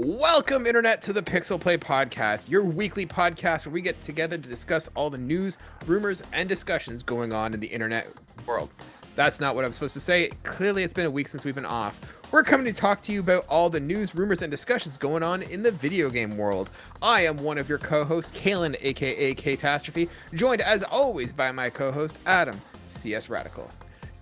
Welcome, Internet, to the PixelPlay podcast, your weekly podcast where we get together to discuss all the news, rumors, and discussions going on in the Internet world. That's not what I'm supposed to say. Clearly, it's been a week since we've been off. We're coming to talk to you about all the news, rumors, and discussions going on in the video game world. I am one of your co-hosts, Kaylan, aka Ktastrophy, joined as always by my co-host, Adam, CSRadical.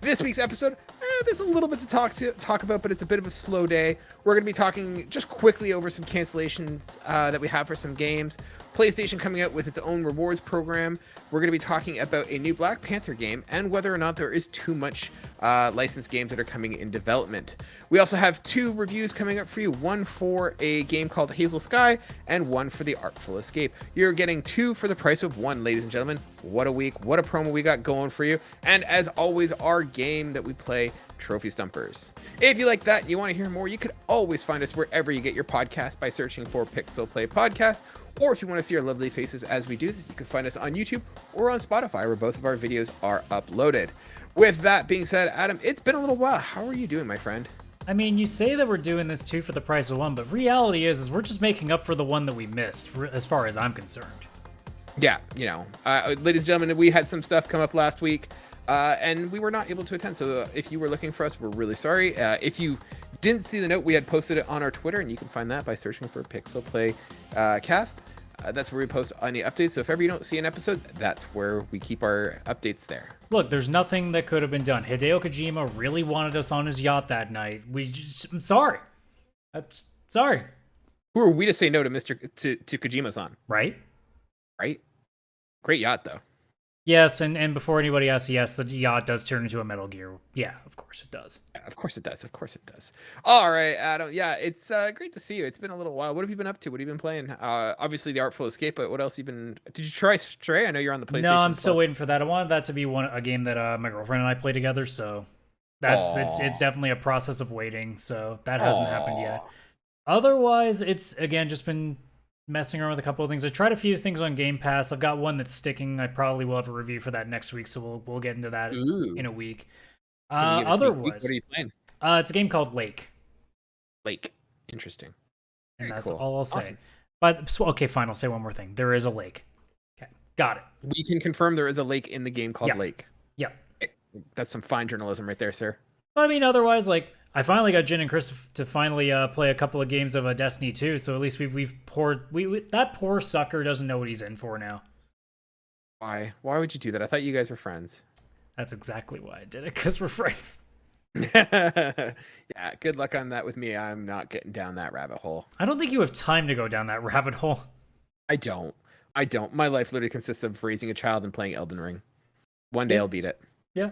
This week's episode, there's a little bit to talk about, but it's a bit of a slow day. We're going to be talking just quickly over some cancellations that we have for some games. PlayStation coming out with its own rewards program. We're going to be talking about a new Black Panther game and whether or not there is too much licensed games that are coming in development. We also have two reviews coming up for you, one for a game called Hazel Sky and one for the Artful Escape. You're getting two for the price of one, ladies and gentlemen. What a week, what a promo we got going for you. And as always, our game that we play, Trophy Stumpers. If you like that and you want to hear more, you could always find us wherever you get your podcast by searching for PixelPlay Podcast. Or if you want to see our lovely faces as we do this, you can find us on YouTube or on Spotify, where both of our videos are uploaded. With that being said, Adam, it's been a little while. How are you doing, my friend? I mean, you say that we're doing this two for the price of one, but reality is we're just making up for the one that we missed, as far as I'm concerned. Yeah, ladies and gentlemen, we had some stuff come up last week, and we were not able to attend. So if you were looking for us, we're really sorry. If you didn't see the note, we had posted it on our Twitter, and you can find that by searching for PixelPlay Cast. That's where we post any updates. So if ever you don't see an episode, that's where we keep our updates there. Look, there's nothing that could have been done. Hideo Kojima really wanted us on his yacht that night. I'm sorry. I'm sorry. Who are we to say no to to Kojima-san? Right? Great yacht, though. Yes, and before anybody asks, yes, the yacht does turn into a Metal Gear. Yeah, of course it does. Yeah, of course it does. All right, Adam. Yeah, it's great to see you. It's been a little while. What have you been up to? What have you been playing? Obviously the Artful Escape, but what else have you been? Did you try Stray? I know you're on the PlayStation. No, I'm still waiting for that. I wanted that to be a game that my girlfriend and I play together. So it's definitely a process of waiting. So that hasn't happened yet. Otherwise, it's again just been messing around with a couple of things. I tried a few things on Game Pass. I've got one that's sticking. I probably will have a review for that next week, so we'll get into that in a week. Otherwise, what are you playing? It's a game called Lake. Interesting. And Very that's cool. all I'll say. Awesome. But okay, fine. I'll say one more thing. There is a lake. Okay, got it. We can confirm there is a lake in the game called Lake. Yep. That's some fine journalism right there, sir. But I mean, otherwise, like, I finally got Jin and Chris to finally play a couple of games of Destiny 2, so at least we've poured... that poor sucker doesn't know what he's in for now. Why? Why would you do that? I thought you guys were friends. That's exactly why I did it, because we're friends. Yeah, good luck on that with me. I'm not getting down that rabbit hole. I don't think you have time to go down that rabbit hole. I don't. My life literally consists of raising a child and playing Elden Ring. One day I'll beat it. Yeah.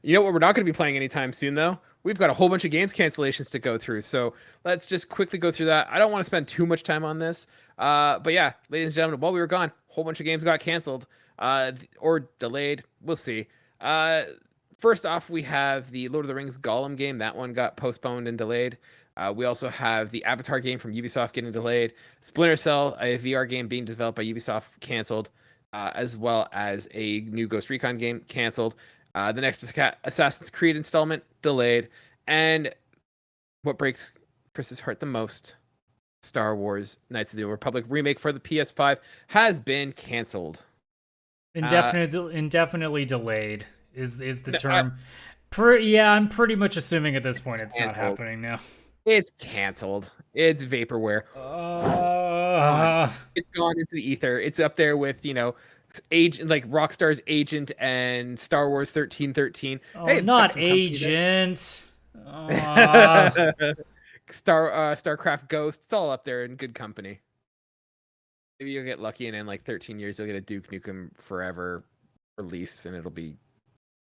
You know what we're not going to be playing anytime soon, though? We've got a whole bunch of games cancellations to go through, so let's just quickly go through that. I don't want to spend too much time on this, but yeah, ladies and gentlemen, while we were gone, a whole bunch of games got canceled or delayed. We'll see. First off, we have the Lord of the Rings Gollum game. That one got postponed and delayed. We also have the Avatar game from Ubisoft getting delayed. Splinter Cell, a VR game being developed by Ubisoft, canceled, as well as a new Ghost Recon game canceled. The next Assassin's Creed installment delayed, and what breaks Chris's heart the most, Star Wars Knights of the Old Republic remake for the PS5 has been canceled. Indefinitely delayed is the term. I'm pretty much assuming at this point it's not happening now. It's canceled. It's vaporware. It's gone into the ether. It's up there with Agent, like Rockstar's Agent and Star Wars 1313. Oh, hey, not Agent. StarCraft Ghost. It's all up there in good company. Maybe you'll get lucky and in like 13 years you'll get a Duke Nukem Forever release and it'll be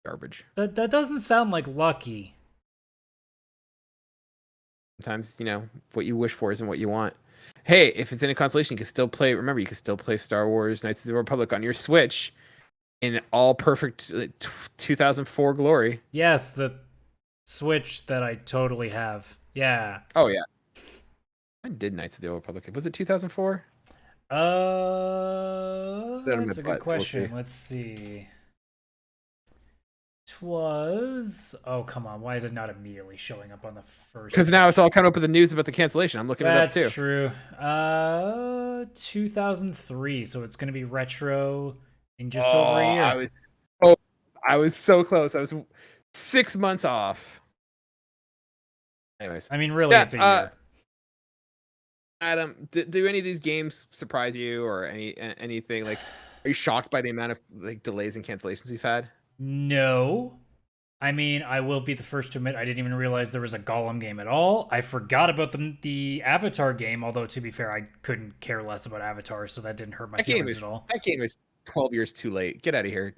garbage. That doesn't sound like lucky. Sometimes, what you wish for isn't what you want. Hey, if it's in a constellation, you can still play. Remember, you can still play Star Wars Knights of the Republic on your Switch in all perfect 2004 glory. Yes, the Switch that I totally have. Yeah. Oh, yeah. When did Knights of the Old Republic? Was it 2004? That's a good question. Let's see. was. Oh, come on. Why is it not immediately showing up on the first Because now it's all coming up with the news about the cancellation. I'm looking it up too. That's true. 2003. So it's going to be retro in just over a year. I was so close. I was 6 months off. Anyways, I mean, really, it's a year. Adam, do any of these games surprise you or anything? Like, are you shocked by the amount of like delays and cancellations we've had? No. I mean, I will be the first to admit I didn't even realize there was a Gollum game at all. I forgot about the Avatar game, although to be fair, I couldn't care less about Avatar, so that didn't hurt my feelings at all. That game is 12 years too late. Get out of here.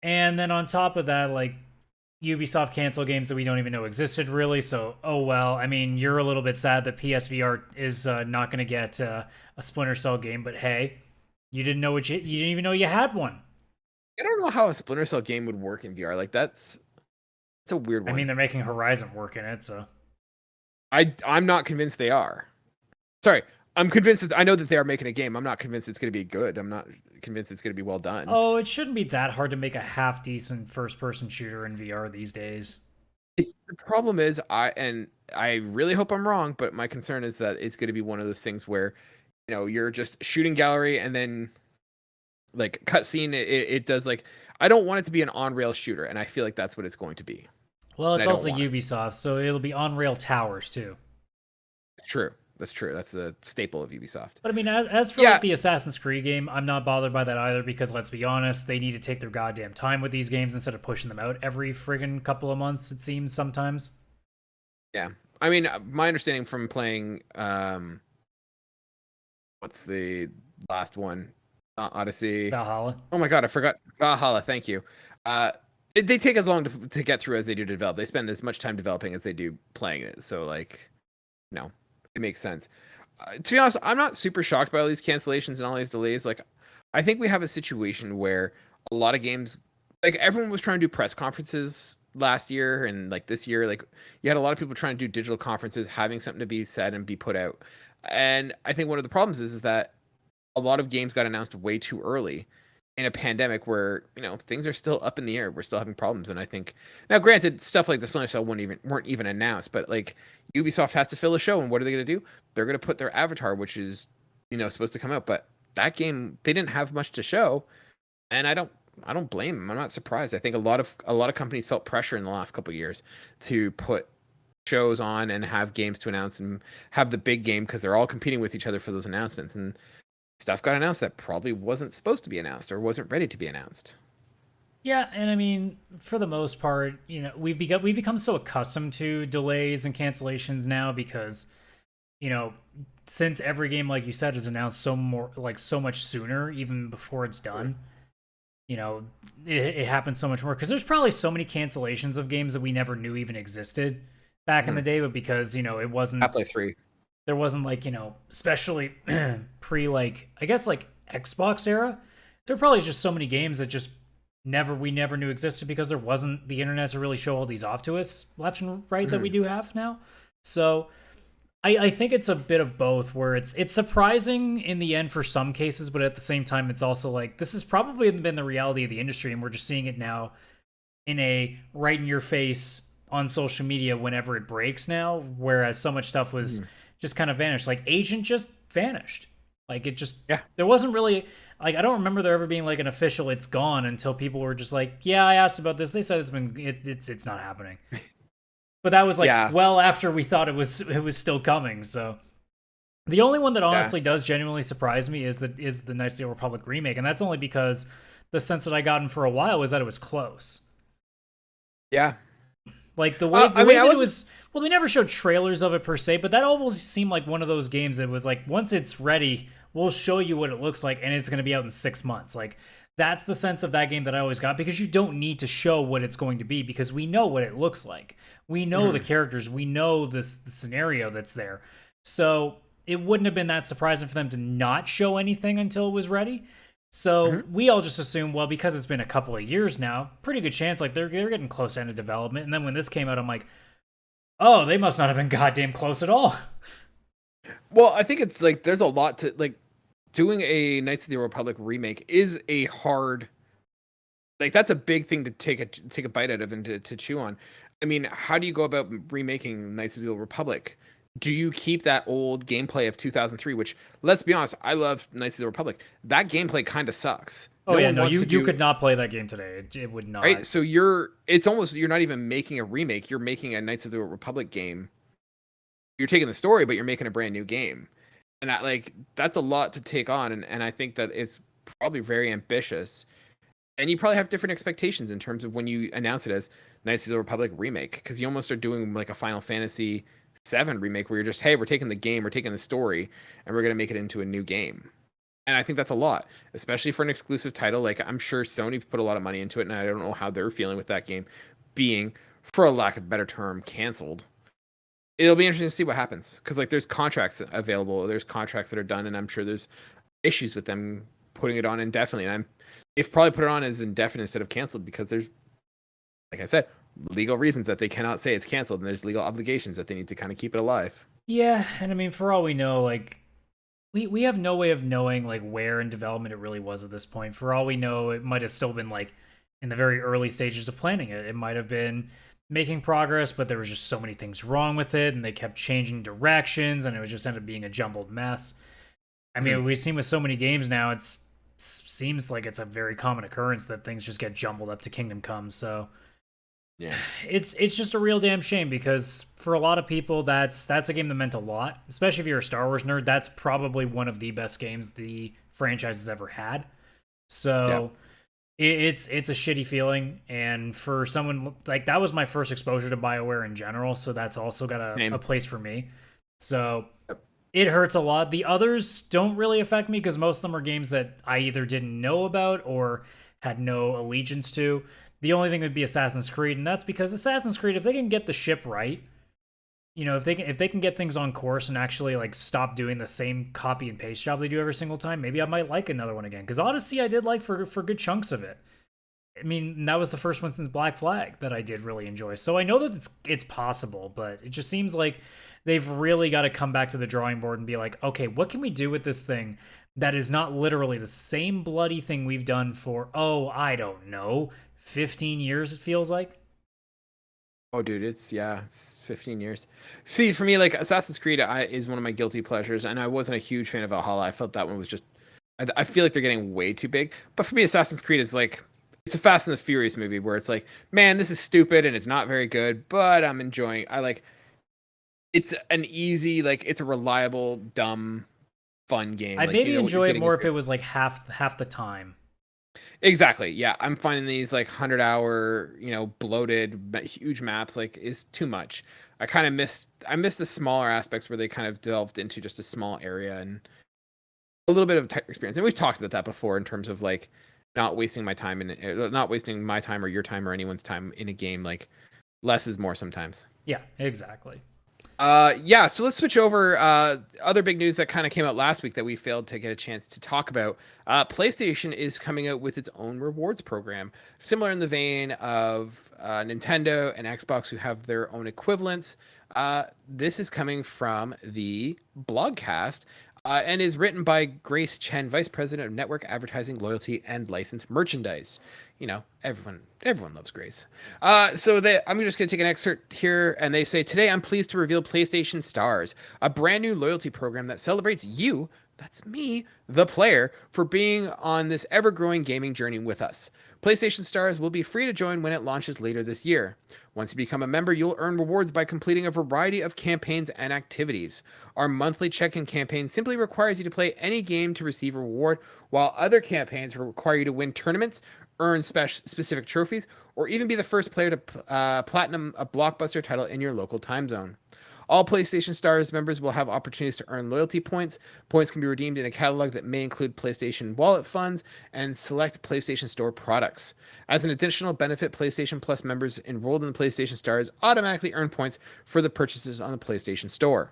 And then on top of that, like, Ubisoft cancel games that we don't even know existed, really. So, oh well. I mean, you're a little bit sad that PSVR is not going to get a Splinter Cell game, but hey, you didn't didn't even know you had one. I don't know how a Splinter Cell game would work in VR. Like it's a weird one. I mean, they're making Horizon work in it, so I'm not convinced they are. Sorry, I'm convinced that I know that they are making a game. I'm not convinced it's going to be good. I'm not convinced it's going to be well done. Oh, it shouldn't be that hard to make a half decent first person shooter in VR these days. The problem is I really hope I'm wrong, but my concern is that it's going to be one of those things where, you're just shooting gallery and then like cutscene. It does like, I don't want it to be an on-rail shooter, and I feel like that's what it's going to be. Well, it's also Ubisoft, so it'll be on-rail towers too. It's true. That's true. That's a staple of Ubisoft. But I mean, as for like the Assassin's Creed game, I'm not bothered by that either, because let's be honest, they need to take their goddamn time with these games instead of pushing them out every friggin' couple of months, it seems sometimes. Yeah. I mean, my understanding from playing, what's the last one? Odyssey. Valhalla. Oh my god, I forgot. Valhalla, thank you. They take as long to get through as they do to develop. They spend as much time developing as they do playing it. So, like, no. It makes sense. To be honest, I'm not super shocked by all these cancellations and all these delays. Like, I think we have a situation where a lot of games, like everyone was trying to do press conferences last year and like this year, like you had a lot of people trying to do digital conferences, having something to be said and be put out. And I think one of the problems is that a lot of games got announced way too early in a pandemic where, things are still up in the air. We're still having problems. And I think now, granted, stuff like the Splinter Cell weren't even announced, but like Ubisoft has to fill a show. And what are they going to do? They're going to put their Avatar, which is, supposed to come out. But that game, they didn't have much to show. And I don't blame them. I'm not surprised. I think a lot of companies felt pressure in the last couple of years to put shows on and have games to announce and have the big game, because they're all competing with each other for those announcements. And stuff got announced that probably wasn't supposed to be announced or wasn't ready to be announced. Yeah, and I mean, for the most part, we've become so accustomed to delays and cancellations now because, since every game, like you said, is announced so much sooner, even before it's done, it happens so much more because there's probably so many cancellations of games that we never knew even existed back in the day, but because it wasn't Half-Life 3. There wasn't especially pre I guess Xbox era. There probably is just so many games that just we never knew existed because there wasn't the internet to really show all these off to us left and right that we do have now. So I think it's a bit of both, where it's surprising in the end for some cases, but at the same time it's also like this has probably been the reality of the industry, and we're just seeing it now in a right in your face on social media whenever it breaks now, whereas so much stuff was just kind of vanished. Like Agent just vanished. Like it just there wasn't really I don't remember there ever being like an official it's gone until people were just like, yeah, I asked about this. They said it's not happening. But that was well after we thought it was still coming. So the only one that honestly does genuinely surprise me is the Knights of the Old Republic remake, and that's only because the sense that I gotten for a while was that it was close. Yeah. Like the way it was. Well, they never showed trailers of it per se, but that almost seemed like one of those games that was like, once it's ready, we'll show you what it looks like, and it's going to be out in 6 months. Like, that's the sense of that game that I always got, because you don't need to show what it's going to be, because we know what it looks like. We know the characters. We know the scenario that's there. So it wouldn't have been that surprising for them to not show anything until it was ready. So we all just assume, well, because it's been a couple of years now, pretty good chance, like they're getting close to end of development. And then when this came out, I'm like, oh, they must not have been goddamn close at all. Well, I think it's like there's a lot to like doing a Knights of the Old Republic remake is a hard Like that's a big thing to take a bite out of and to chew on. I mean, how do you go about remaking Knights of the Old Republic? Do you keep that old gameplay of 2003, which, let's be honest, I love Knights of the Republic. That gameplay kind of sucks. Oh No yeah, one no, wants to you do, could not play that game today. It would right? not. So it's almost, you're not even making a remake. You're making a Knights of the Old Republic game. You're taking the story, but you're making a brand new game. And that's a lot to take on. And I think that it's probably very ambitious. And you probably have different expectations in terms of when you announce it as Knights of the Republic remake, because you almost are doing like a Final Fantasy VII remake where you're just, hey, we're taking the game, we're taking the story, and we're gonna make it into a new game. And I think that's a lot, especially for an exclusive title. Like I'm sure Sony put a lot of money into it, and I don't know how they're feeling with that game being, for a lack of a better term, canceled. It'll be interesting to see what happens, because like there's contracts available, there's contracts that are done, and I'm sure there's issues with them putting it on indefinitely. And they've probably put it on as indefinite instead of canceled because there's, like I said, legal reasons that they cannot say it's canceled, and there's legal obligations that they need to kind of keep it alive. Yeah, and I mean, for all we know, like we have no way of knowing like where in development it really was at this point. For all we know, it might have still been like in the very early stages of planning it. It might have been making progress, but there was just so many things wrong with it, and they kept changing directions, and it was just ended up being a jumbled mess. I mean, we've seen with so many games now, seems like it's a very common occurrence that things just get jumbled up to Kingdom Come. So Yeah, it's just a real damn shame, because for a lot of people that's a game that meant a lot, especially if you're a Star Wars nerd. That's probably one of the best games the franchise has ever had. So it's a shitty feeling, and for someone like that was my first exposure to BioWare in general, so that's also got a place for me. So it hurts a lot. The others don't really affect me because most of them are games that I either didn't know about or had no allegiance to. The only thing would be Assassin's Creed, and that's because Assassin's Creed, if they can get the ship right, if they can get things on course and actually like stop doing the same copy and paste job they do every single time, maybe I might like another one again. Because Odyssey, I did like for good chunks of it. I mean, that was the first one since Black Flag that I did really enjoy. So I know that it's possible, but it just seems like they've really got to come back to the drawing board and be like, okay, what can we do with this thing that is not literally the same bloody thing we've done for, I don't know, 15 years, it feels like? Oh, dude, it's 15 years. See, for me, like Assassin's Creed is one of my guilty pleasures, and I wasn't a huge fan of Valhalla. I felt that one was just, I feel like they're getting way too big. But for me, Assassin's Creed is like, it's a Fast and the Furious movie where it's like, man, this is stupid and it's not very good, but I'm enjoying. It's an easy, like, it's a reliable, dumb, fun game. I'd Like, maybe enjoy it more if into. it was like half the time. Exactly. Yeah, I'm finding these like 100-hour, bloated, huge maps like is too much. I missed the smaller aspects where they kind of delved into just a small area and a little bit of tech experience. And we've talked about that before in terms of like not wasting my time or your time or anyone's time in a game. Like less is more sometimes. Yeah, exactly. So let's switch over. Other big news that kind of came out last week that we failed to get a chance to talk about. PlayStation is coming out with its own rewards program, similar in the vein of Nintendo and Xbox, who have their own equivalents. This is coming from the Blogcast. And is written by Grace Chen, Vice President of Network Advertising, Loyalty, and Licensed Merchandise. Everyone loves Grace. I'm just going to take an excerpt here, and they say, today I'm pleased to reveal PlayStation Stars, a brand new loyalty program that celebrates you, that's me, the player, for being on this ever-growing gaming journey with us. PlayStation Stars will be free to join when it launches later this year. Once you become a member, you'll earn rewards by completing a variety of campaigns and activities. Our monthly check-in campaign simply requires you to play any game to receive a reward, while other campaigns require you to win tournaments, earn specific trophies, or even be the first player to platinum a blockbuster title in your local time zone. All PlayStation Stars members will have opportunities to earn loyalty points. Points can be redeemed in a catalog that may include PlayStation Wallet funds and select PlayStation Store products. As an additional benefit, PlayStation Plus members enrolled in the PlayStation Stars automatically earn points for the purchases on the PlayStation Store.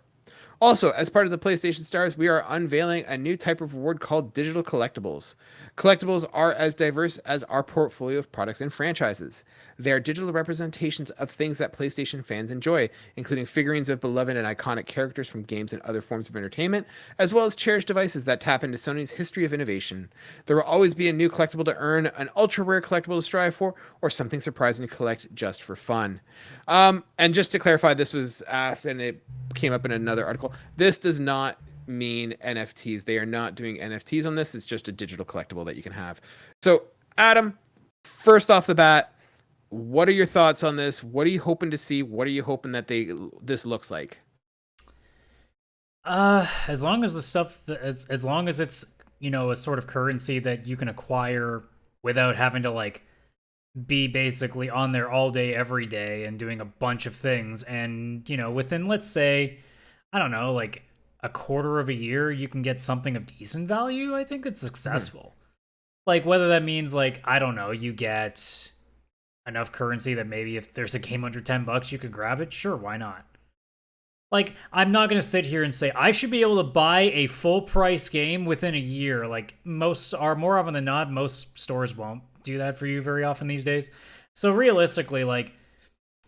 Also, as part of the PlayStation Stars, we are unveiling a new type of reward called digital collectibles. Collectibles are as diverse as our portfolio of products and franchises. They are digital representations of things that PlayStation fans enjoy, including figurines of beloved and iconic characters from games and other forms of entertainment, as well as cherished devices that tap into Sony's history of innovation. There will always be a new collectible to earn, an ultra rare collectible to strive for, or something surprising to collect just for fun. And just to clarify, this was asked and it came up in another article. This does not mean NFTs. They are not doing NFTs on this. It's just a digital collectible that you can have. So, Adam, first off the bat, what are your thoughts on this? What are you hoping to see? What are you hoping that this looks like? As long as the stuff as long as it's, a sort of currency that you can acquire without having to like be basically on there all day every day and doing a bunch of things, and within, let's say, I don't know, like a quarter of a year you can get something of decent value, I think it's successful. Like, whether that means, like, I don't know, you get enough currency that maybe if there's a game under $10 you could grab it, sure, why not? Like, I'm not gonna sit here and say I should be able to buy a full price game within a year. Like, most are, more often than not, most stores won't do that for you very often these days. So realistically, like,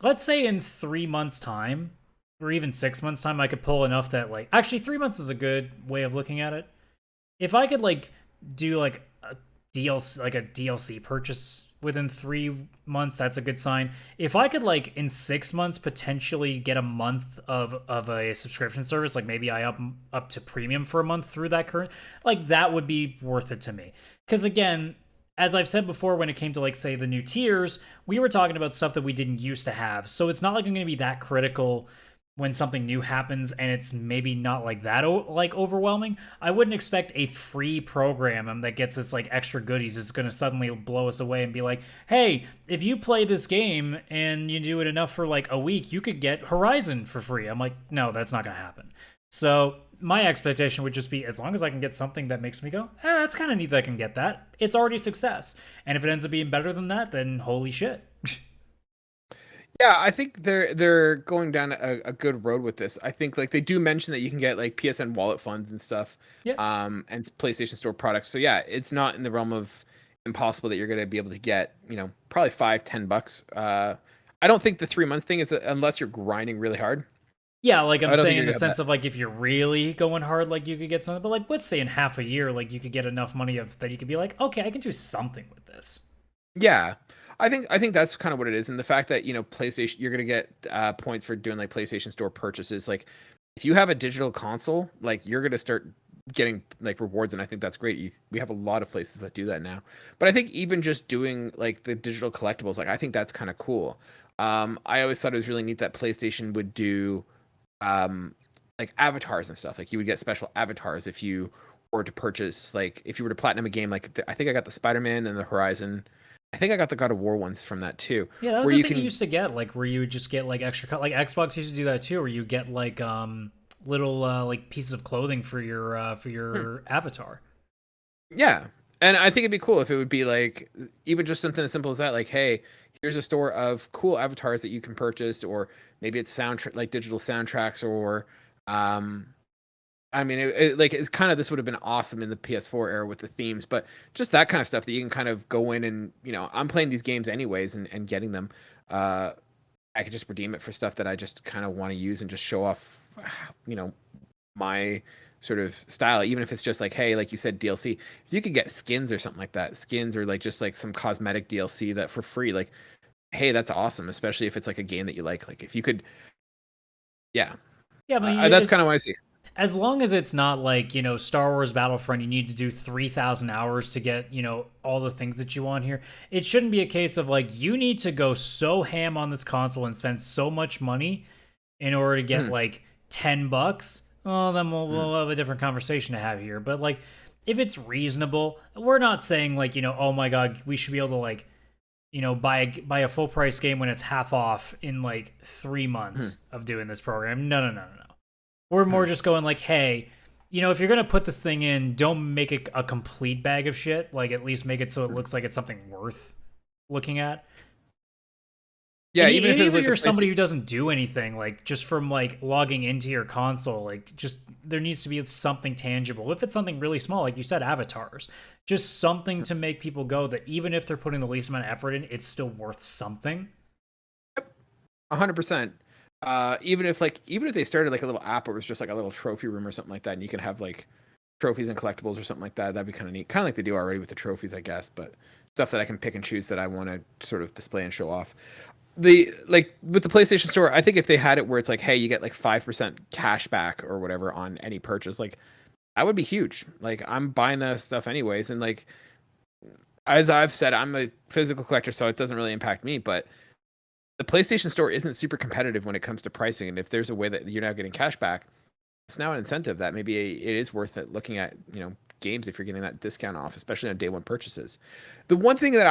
let's say in 3 months time, or even 6 months time, I could pull enough that, like, actually 3 months is a good way of looking at it. If I could like do like a DLC purchase within 3 months, that's a good sign. If I could, like, in 6 months potentially get a month of a subscription service, like maybe I up to premium for a month through that current, like, that would be worth it to me. Because again, as I've said before, when it came to, like, say, the new tiers, we were talking about stuff that we didn't used to have. So it's not like I'm going to be that critical when something new happens and it's maybe not like that like overwhelming. I wouldn't expect a free program that gets us like extra goodies is going to suddenly blow us away and be like, hey, if you play this game and you do it enough for like a week, you could get Horizon for free. I'm like, no, that's not going to happen. So my expectation would just be, as long as I can get something that makes me go, that's kind of neat that I can get that, it's already a success. And if it ends up being better than that, then holy shit. Yeah, I think they're going down a good road with this. I think, like, they do mention that you can get like PSN wallet funds and stuff, Yeah. and PlayStation Store products. So yeah, it's not in the realm of impossible that you're going to be able to get, probably $5-10. I don't think the 3 month thing is, unless you're grinding really hard. Yeah, like I'm saying, in the sense of, like, if you're really going hard, like, you could get something. But like, let's say in half a year, like, you could get enough money that you could be like, okay, I can do something with this. Yeah. I think that's kind of what it is, and the fact that PlayStation, you're gonna get points for doing like PlayStation Store purchases. Like, if you have a digital console, like, you're gonna start getting like rewards, and I think that's great. We have a lot of places that do that now, but I think even just doing like the digital collectibles, like, I think that's kind of cool. I always thought it was really neat that PlayStation would do like avatars and stuff. Like, you would get special avatars if you were to purchase, like, if you were to platinum a game. Like, I think I got the Spider-Man and the Horizon. I think I got the God of War ones from that too. Yeah, that was the thing you used to get, like, where you would just get like extra, like Xbox used to do that too, where you get like little like pieces of clothing for your avatar. Yeah, and I think it'd be cool if it would be like even just something as simple as that. Like, hey, here's a store of cool avatars that you can purchase, or maybe it's like digital soundtracks, or I mean, it's kind of, this would have been awesome in the PS4 era with the themes, but just that kind of stuff that you can kind of go in and, I'm playing these games anyways and getting them. I could just redeem it for stuff that I just kind of want to use and just show off, my sort of style, even if it's just like, hey, like you said, DLC. If you could get skins or something like that, skins, or like just like some cosmetic DLC that for free, like, hey, that's awesome, especially if it's like a game that you like. Like, if you could, yeah. Yeah, but that's kind of what I see. As long as it's not like, Star Wars Battlefront, you need to do 3,000 hours to get, all the things that you want here. It shouldn't be a case of like, you need to go so ham on this console and spend so much money in order to get like $10. Oh, then we'll have a different conversation to have here. But like, if it's reasonable, we're not saying like, oh my God, we should be able to like, buy a full price game when it's half off in like 3 months of doing this program. No. We're more just going like, hey, if you're going to put this thing in, don't make it a complete bag of shit. Like, at least make it so it looks like it's something worth looking at. Yeah, And even if it was like you're somebody who doesn't do anything, like just from like logging into your console, like just there needs to be something tangible. If it's something really small, like you said, avatars, just something to make people go that even if they're putting the least amount of effort in, it's still worth something. 100%. Even if they started like a little app where it was just like a little trophy room or something like that, and you can have like trophies and collectibles or something like that, that'd be kind of neat. Kind of like they do already with the trophies, I guess, but stuff that I can pick and choose that I want to sort of display and show off. The like with the PlayStation Store, I think if they had it where it's like, hey, you get like 5% cash back or whatever on any purchase, like that would be huge. Like I'm buying that stuff anyways, and like as I've said, I'm a physical collector, so it doesn't really impact me, but the PlayStation Store isn't super competitive when it comes to pricing, and if there's a way that you're now getting cash back, it's now an incentive that maybe it is worth it looking at, games if you're getting that discount off, especially on day one purchases. The one thing that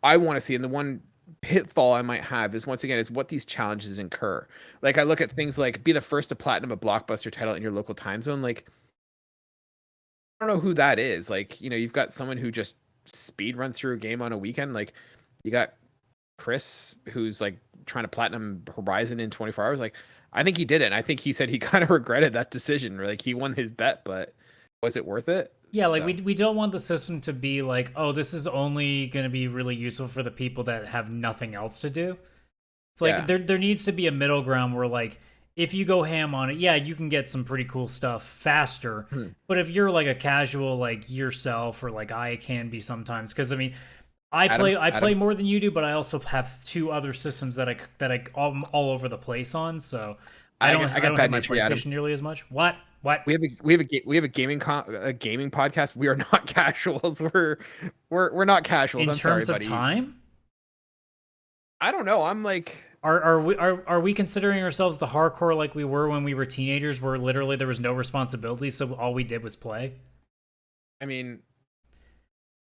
I want to see, and the one pitfall I might have is once again is what these challenges incur. Like I look at things like be the first to platinum a blockbuster title in your local time zone. Like I don't know who that is. Like, you've got someone who just speed runs through a game on a weekend. Like you got Chris who's like trying to platinum Horizon in 24 hours. Like I think he did it. And I think he said he kind of regretted that decision. Like he won his bet, but was it worth it? Yeah, like we don't want the system to be like, oh, this is only going to be really useful for the people that have nothing else to do. It's like there needs to be a middle ground where like if you go ham on it, yeah, you can get some pretty cool stuff faster. But if you're like a casual like yourself or like I can be sometimes, because I mean I play more than you do, but I also have two other systems that I all over the place on, so I don't have my PlayStation nearly as much. What? We have a gaming podcast. We are not casuals. We're not casuals. In terms of time? I don't know. I'm like, are we considering ourselves the hardcore like we were when we were teenagers, where literally there was no responsibility, so all we did was play? I mean,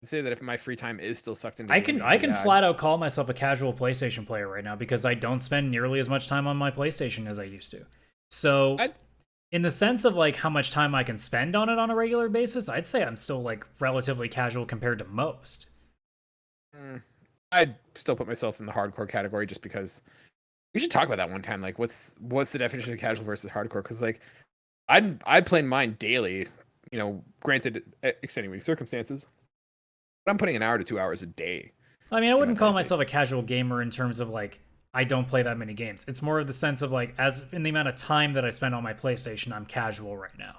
I'd say that if my free time is still sucked into, I can flat out call myself a casual PlayStation player right now because I don't spend nearly as much time on my PlayStation as I used to. So in the sense of like how much time I can spend on it on a regular basis, I'd say I'm still like relatively casual compared to most. I'd still put myself in the hardcore category just because we should talk about that one time. Like, what's the definition of casual versus hardcore? Because like, I play mine daily. Granted, extenuating circumstances, but I'm putting an hour to 2 hours a day. I mean, I wouldn't call myself a casual gamer in terms of like I don't play that many games. It's more of the sense of like, as in the amount of time that I spend on my PlayStation, I'm casual right now.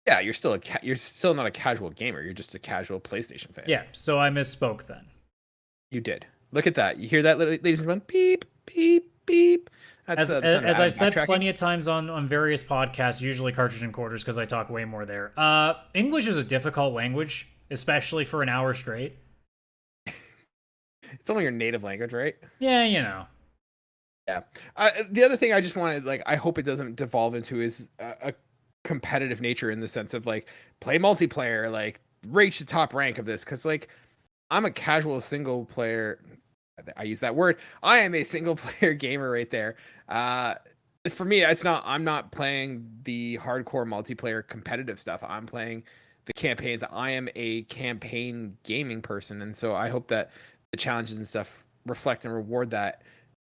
Yeah, you're still not a casual gamer. You're just a casual PlayStation fan. Yeah, so I misspoke then. You did. Look at that. You hear that, ladies and gentlemen? Beep, beep, beep. As I've said plenty of times on various podcasts, usually Cartridge and Quarters, because I talk way more there. English is a difficult language, especially for an hour straight. It's only your native language, right? Yeah, Yeah. The other thing I just wanted, like, I hope it doesn't devolve into is a competitive nature in the sense of like play multiplayer, like reach the top rank of this, because like I'm a casual single player. I use that word. I am a single player gamer right there. For me, I'm not playing the hardcore multiplayer competitive stuff. I'm playing the campaigns. I am a campaign gaming person, and so I hope that the challenges and stuff reflect and reward that,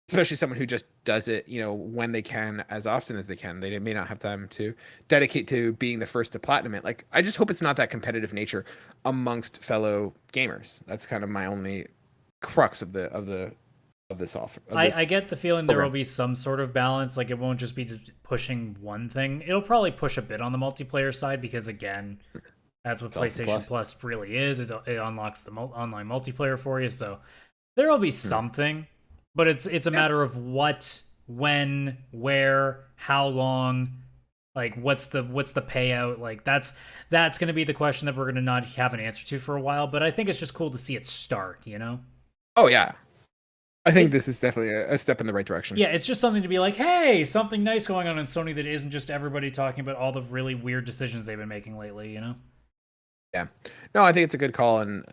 especially someone who just does it, when they can, as often as they can. They may not have time to dedicate to being the first to platinum it. Like, I just hope it's not that competitive nature amongst fellow gamers. That's kind of my only crux of this offer. I get the feeling there will be some sort of balance. Like, it won't just be pushing one thing. It'll probably push a bit on the multiplayer side because, again, that's what PlayStation Plus really is. It unlocks the online multiplayer for you. So there will be something. But it's a matter of what, when, where, how long, like what's the payout? Like that's going to be the question that we're going to not have an answer to for a while. But I think it's just cool to see it start. Oh yeah, I think this is definitely a step in the right direction. Yeah, it's just something to be like, hey, something nice going on in Sony that isn't just everybody talking about all the really weird decisions they've been making lately. Yeah, no, I think it's a good call, and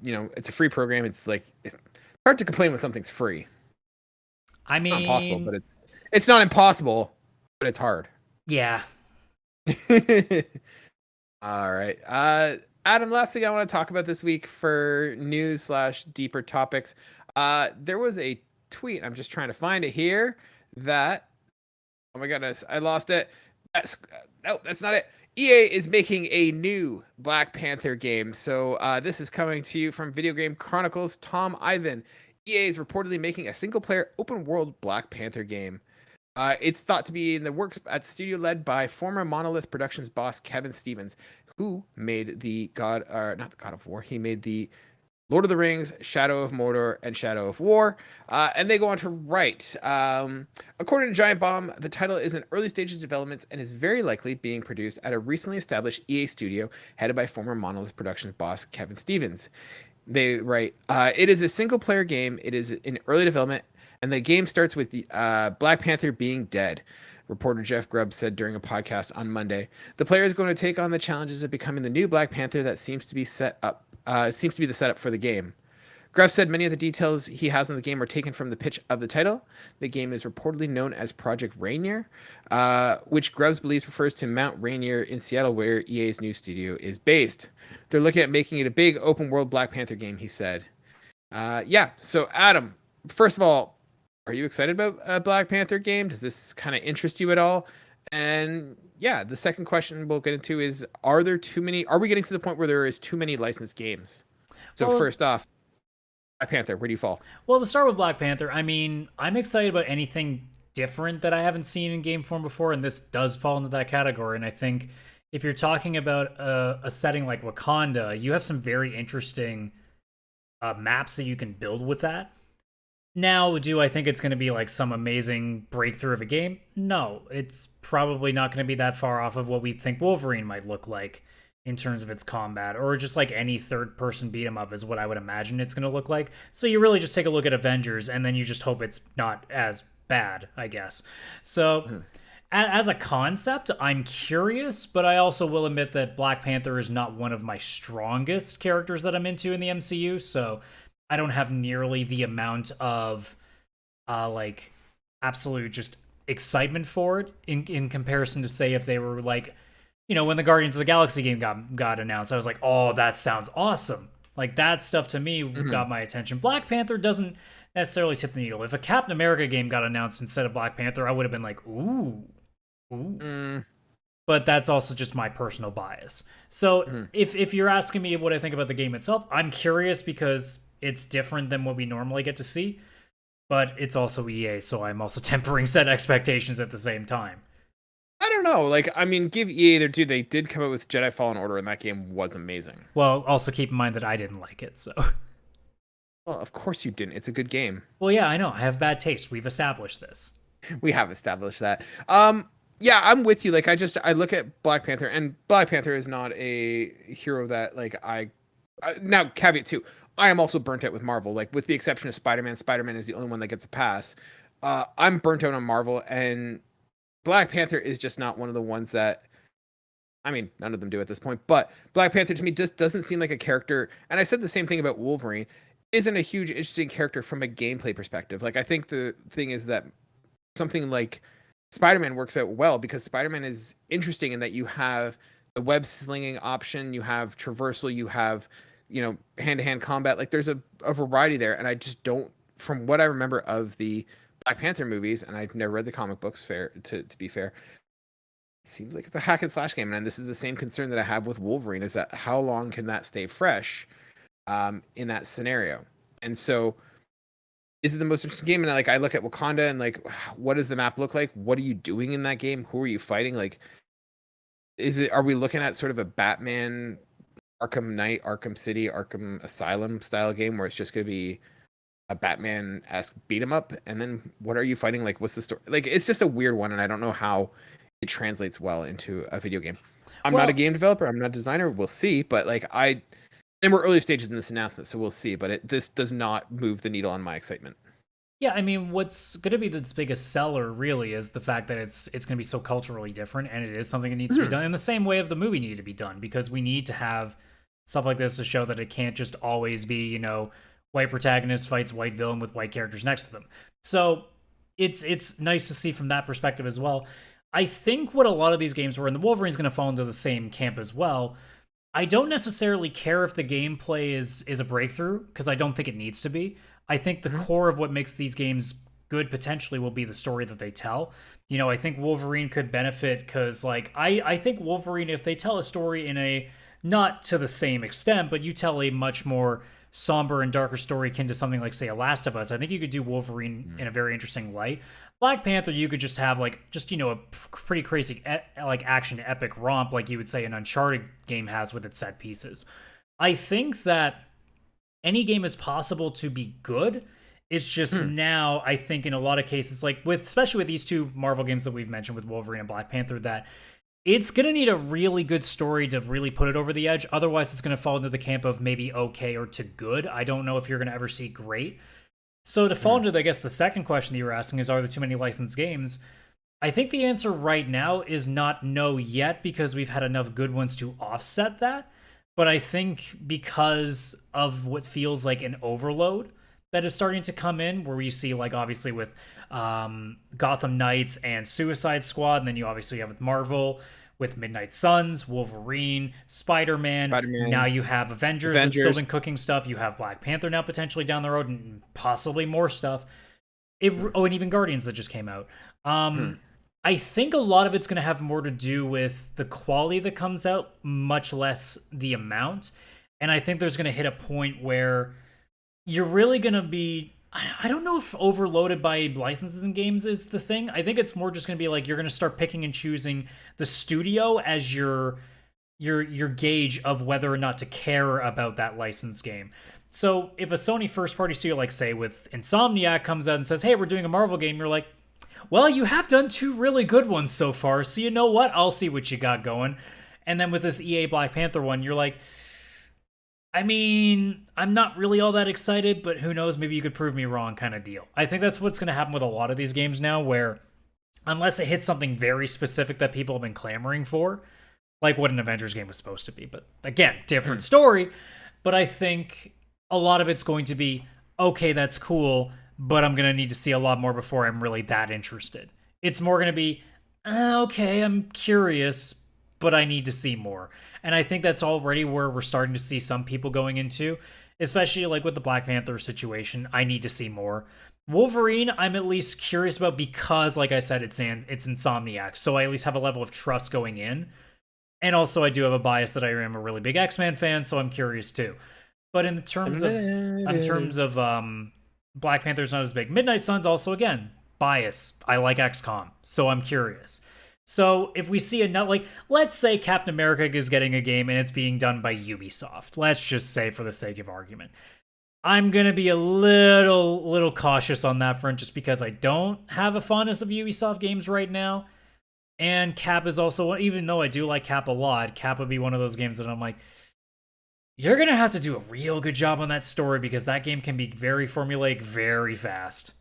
it's a free program. It's like it's hard to complain when something's free. I mean, it's not impossible, but it's not impossible, but it's hard. Yeah. All right. Adam, last thing I want to talk about this week for news / deeper topics. There was a tweet. I'm just trying to find it here. That, oh my goodness, I lost it. No, that's not it. EA is making a new Black Panther game. So this is coming to you from Video Game Chronicles. Tom Ivan. EA is reportedly making a single-player open-world Black Panther game. It's thought to be in the works at the studio led by former Monolith Productions boss Kevin Stevens, who made the not the God of War. He made the Lord of the Rings, Shadow of Mordor, and Shadow of War. And they go on to write. According to Giant Bomb, the title is in early stages of development and is very likely being produced at a recently established EA studio headed by former Monolith Productions boss Kevin Stevens. They write, it is a single-player game. It is in early development, and the game starts with the Black Panther being dead. Reporter Jeff Grubb said during a podcast on Monday. The player is going to take on the challenges of becoming the new Black Panther that seems to be the setup for the game. Grubb said many of the details he has in the game are taken from the pitch of the title. The game is reportedly known as Project Rainier, which Grubb believes refers to Mount Rainier in Seattle, where EA's new studio is based. They're looking at making it a big open-world Black Panther game, he said. Yeah, so Adam, first of all, are you excited about a Black Panther game? Does this kind of interest you at all? And yeah, the second question we'll get into is, are we getting to the point where there is too many licensed games? So first off, Black Panther, where do you fall? Well, to start with Black Panther, I mean, I'm excited about anything different that I haven't seen in game form before, and this does fall into that category. And I think if you're talking about a setting like Wakanda, you have some very interesting maps that you can build with that. Now, do I think it's going to be like some amazing breakthrough of a game? No, it's probably not going to be that far off of what we think Wolverine might look like in terms of its combat, or just like any third-person beat-em-up is what I would imagine it's going to look like. So you really just take a look at Avengers, and then you just hope it's not as bad, I guess. So as a concept, I'm curious, but I also will admit that Black Panther is not one of my strongest characters that I'm into in the MCU, so I don't have nearly the amount of like absolute just excitement for it in comparison to, say, if they were like, you know, when the Guardians of the Galaxy game got announced, I was like, oh, that sounds awesome. Like, that stuff to me got my attention. Black Panther doesn't necessarily tip the needle. If a Captain America game got announced instead of Black Panther, I would have been like, ooh. But that's also just my personal bias. So if you're asking me what I think about the game itself, I'm curious because it's different than what we normally get to see, but it's also EA, so I'm also tempering said expectations at the same time. I don't know. Like, I mean, give EA their due. They did come out with Jedi Fallen Order, and that game was amazing. Well, also keep in mind that I didn't like it, so. Well, of course you didn't. It's a good game. Well, yeah, I know. I have bad taste. We've established this. We have established that. Yeah, I'm with you. Like, I look at Black Panther, and Black Panther is not a hero that, like, now, caveat too, I am also burnt out with Marvel. Like, with the exception of Spider-Man, Spider-Man is the only one that gets a pass. I'm burnt out on Marvel, and Black Panther is just not one of the ones that, I mean, none of them do at this point, but Black Panther to me just doesn't seem like a character, and I said the same thing about Wolverine, isn't a huge, interesting character from a gameplay perspective. Like, I think the thing is that something like Spider-Man works out well because Spider-Man is interesting in that you have the web slinging option, you have traversal, you have, you know, hand-to-hand combat. Like, there's a variety there, and I just don't, from what I remember of the Black Panther movies, and I've never read the comic books, to be fair, it seems like it's a hack and slash game, and this is the same concern that I have with Wolverine, is that how long can that stay fresh in that scenario? And so, is it the most interesting game? And like, I look at Wakanda and like, what does the map look like? What are you doing in that game? Who are you fighting? Like, are we looking at sort of a Batman, Arkham Knight, Arkham City, Arkham Asylum style game where it's just going to be a Batman-esque beat 'em up? And then what are you fighting? Like, what's the story? Like, it's just a weird one, and I don't know how it translates well into a video game. I'm not a game developer. I'm not a designer. We'll see. But like, and we're early stages in this announcement, so we'll see. But this does not move the needle on my excitement. Yeah, I mean, what's going to be its biggest seller really is the fact that it's going to be so culturally different, and it is something that needs to be done in the same way of the movie needed to be done, because we need to have stuff like this to show that it can't just always be, you know, white protagonist fights white villain with white characters next to them. So it's nice to see from that perspective as well. I think what a lot of these games were, and the Wolverine's going to fall into the same camp as well, I don't necessarily care if the gameplay is a breakthrough because I don't think it needs to be. I think the core of what makes these games good potentially will be the story that they tell. You know, I think Wolverine could benefit because, like, I think Wolverine, if they tell a story in a not to the same extent, but you tell a much more somber and darker story akin to something like, say, a Last of Us, I think you could do Wolverine in a very interesting light. Black Panther, you could just have like just a pretty crazy like action epic romp like you would say an Uncharted game has with its set pieces. I think that any game is possible to be good. It's just now I think in a lot of cases, like with especially with these two Marvel games that we've mentioned with Wolverine and Black Panther, that it's gonna need a really good story to really put it over the edge. Otherwise, it's gonna fall into the camp of maybe okay or to good. I don't know if you're gonna ever see great. So to fall into, I guess, the second question that you were asking is, are there too many licensed games? I think the answer right now is not no yet because we've had enough good ones to offset that. But I think because of what feels like an overload that is starting to come in, where we see, like, obviously with Gotham Knights and Suicide Squad, and then you obviously have with Marvel, with Midnight Suns, Wolverine, Spider-Man. Now you have Avengers that's still been cooking stuff. You have Black Panther now potentially down the road and possibly more stuff. And even Guardians that just came out. I think a lot of it's going to have more to do with the quality that comes out, much less the amount. And I think there's going to hit a point where you're really going to be... I don't know if overloaded by licenses and games is the thing. I think it's more just going to be like you're going to start picking and choosing the studio as your gauge of whether or not to care about that licensed game. So if a Sony first party studio, like say with Insomniac, comes out and says, "Hey, we're doing a Marvel game," you're like, "Well, you have done two really good ones so far, so you know what? I'll see what you got going." And then with this EA Black Panther one, you're like, I mean, I'm not really all that excited, but who knows? Maybe you could prove me wrong kind of deal. I think that's what's going to happen with a lot of these games now, where unless it hits something very specific that people have been clamoring for, like what an Avengers game was supposed to be. But again, different story. But I think a lot of it's going to be, okay, that's cool, but I'm going to need to see a lot more before I'm really that interested. It's more going to be, okay, I'm curious, but I need to see more. And I think that's already where we're starting to see some people going into, especially like with the Black Panther situation. I need to see more. Wolverine, I'm at least curious about because, like I said, it's Insomniac, so I at least have a level of trust going in. And also, I do have a bias that I am a really big X-Men fan, so I'm curious too. But in terms of Black Panther's not as big. Midnight Suns also, again, bias. I like XCOM, so I'm curious. So if we see like, let's say Captain America is getting a game and it's being done by Ubisoft. Let's just say for the sake of argument. I'm going to be a little cautious on that front just because I don't have a fondness of Ubisoft games right now. And Cap is also, even though I do like Cap a lot, Cap would be one of those games that I'm like, you're going to have to do a real good job on that story because that game can be very formulaic very fast.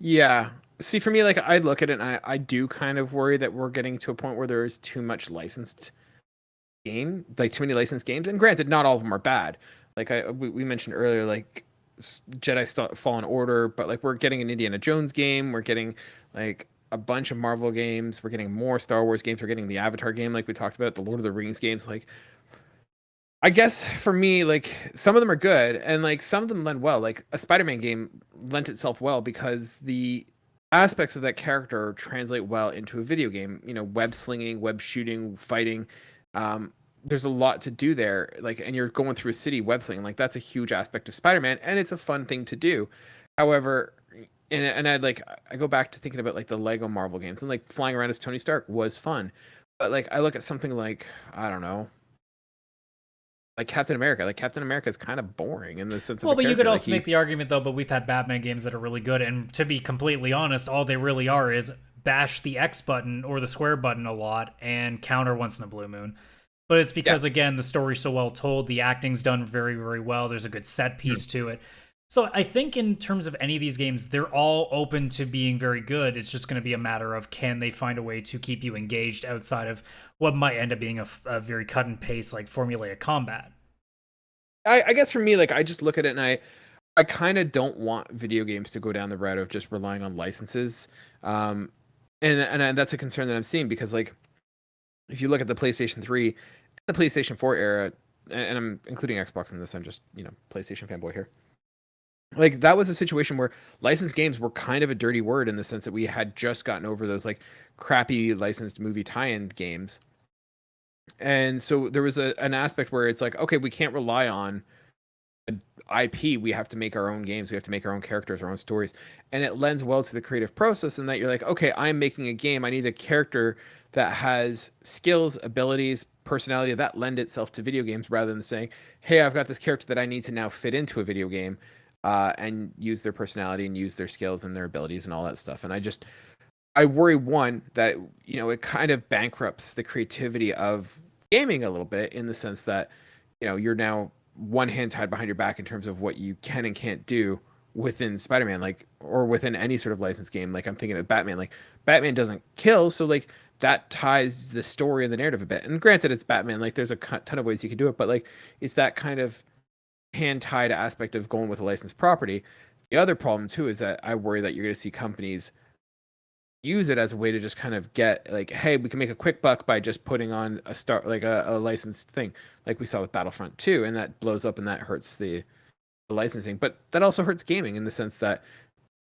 Yeah. See, for me, like, I look at it and I do kind of worry that we're getting to a point where there is too much licensed game, like too many licensed games. And granted, not all of them are bad. Like we mentioned earlier, like Jedi Fallen Order, but like we're getting an Indiana Jones game. We're getting like a bunch of Marvel games. We're getting more Star Wars games. We're getting the Avatar game, like we talked about, the Lord of the Rings games. Like, I guess for me, like some of them are good and like some of them lend well. Like a Spider-Man game lent itself well because the aspects of that character translate well into a video game. You know, web slinging, web shooting, fighting. There's a lot to do there. Like, and you're going through a city web slinging. Like that's a huge aspect of Spider-Man, and it's a fun thing to do. However, and I go back to thinking about like the Lego Marvel games and like flying around as Tony Stark was fun, but like I look at something like I don't know. Like Captain America. Like Captain America is kind of boring in the sense of. Well, but you could also make the argument though. But we've had Batman games that are really good, and to be completely honest, all they really are is bash the X button or the square button a lot and counter once in a blue moon. But it's because again, the story's so well told, the acting's done very, very well. There's a good set piece to it. So I think in terms of any of these games, they're all open to being very good. It's just going to be a matter of can they find a way to keep you engaged outside of what might end up being a very cut and paste, like formulaic combat. I guess for me, like I just look at it and I kind of don't want video games to go down the route of just relying on licenses. And that's a concern that I'm seeing because like if you look at the PlayStation 3 the PlayStation 4 era, and I'm including Xbox in this, I'm just, PlayStation fanboy here. Like, that was a situation where licensed games were kind of a dirty word in the sense that we had just gotten over those like crappy licensed movie tie-in games. And so there was an aspect where it's like, okay, we can't rely on an IP. We have to make our own games. We have to make our own characters, our own stories. And it lends well to the creative process in that you're like, okay, I'm making a game. I need a character that has skills, abilities, personality that lend itself to video games rather than saying, hey, I've got this character that I need to now fit into a video game and use their personality and use their skills and their abilities and all that stuff. And I worry, one, that, it kind of bankrupts the creativity of gaming a little bit in the sense that, you're now one hand tied behind your back in terms of what you can and can't do within Spider-Man, like, or within any sort of licensed game. Like, I'm thinking of Batman, like, Batman doesn't kill. So, like, that ties the story and the narrative a bit. And granted, it's Batman, like, there's a ton of ways you can do it, but, like, it's that kind of hand tied aspect of going with a licensed property. The other problem, too, is that I worry that you're going to see companies use it as a way to just kind of get like, hey, we can make a quick buck by just putting on a licensed thing, like we saw with Battlefront 2, and that blows up and that hurts the licensing. But that also hurts gaming in the sense that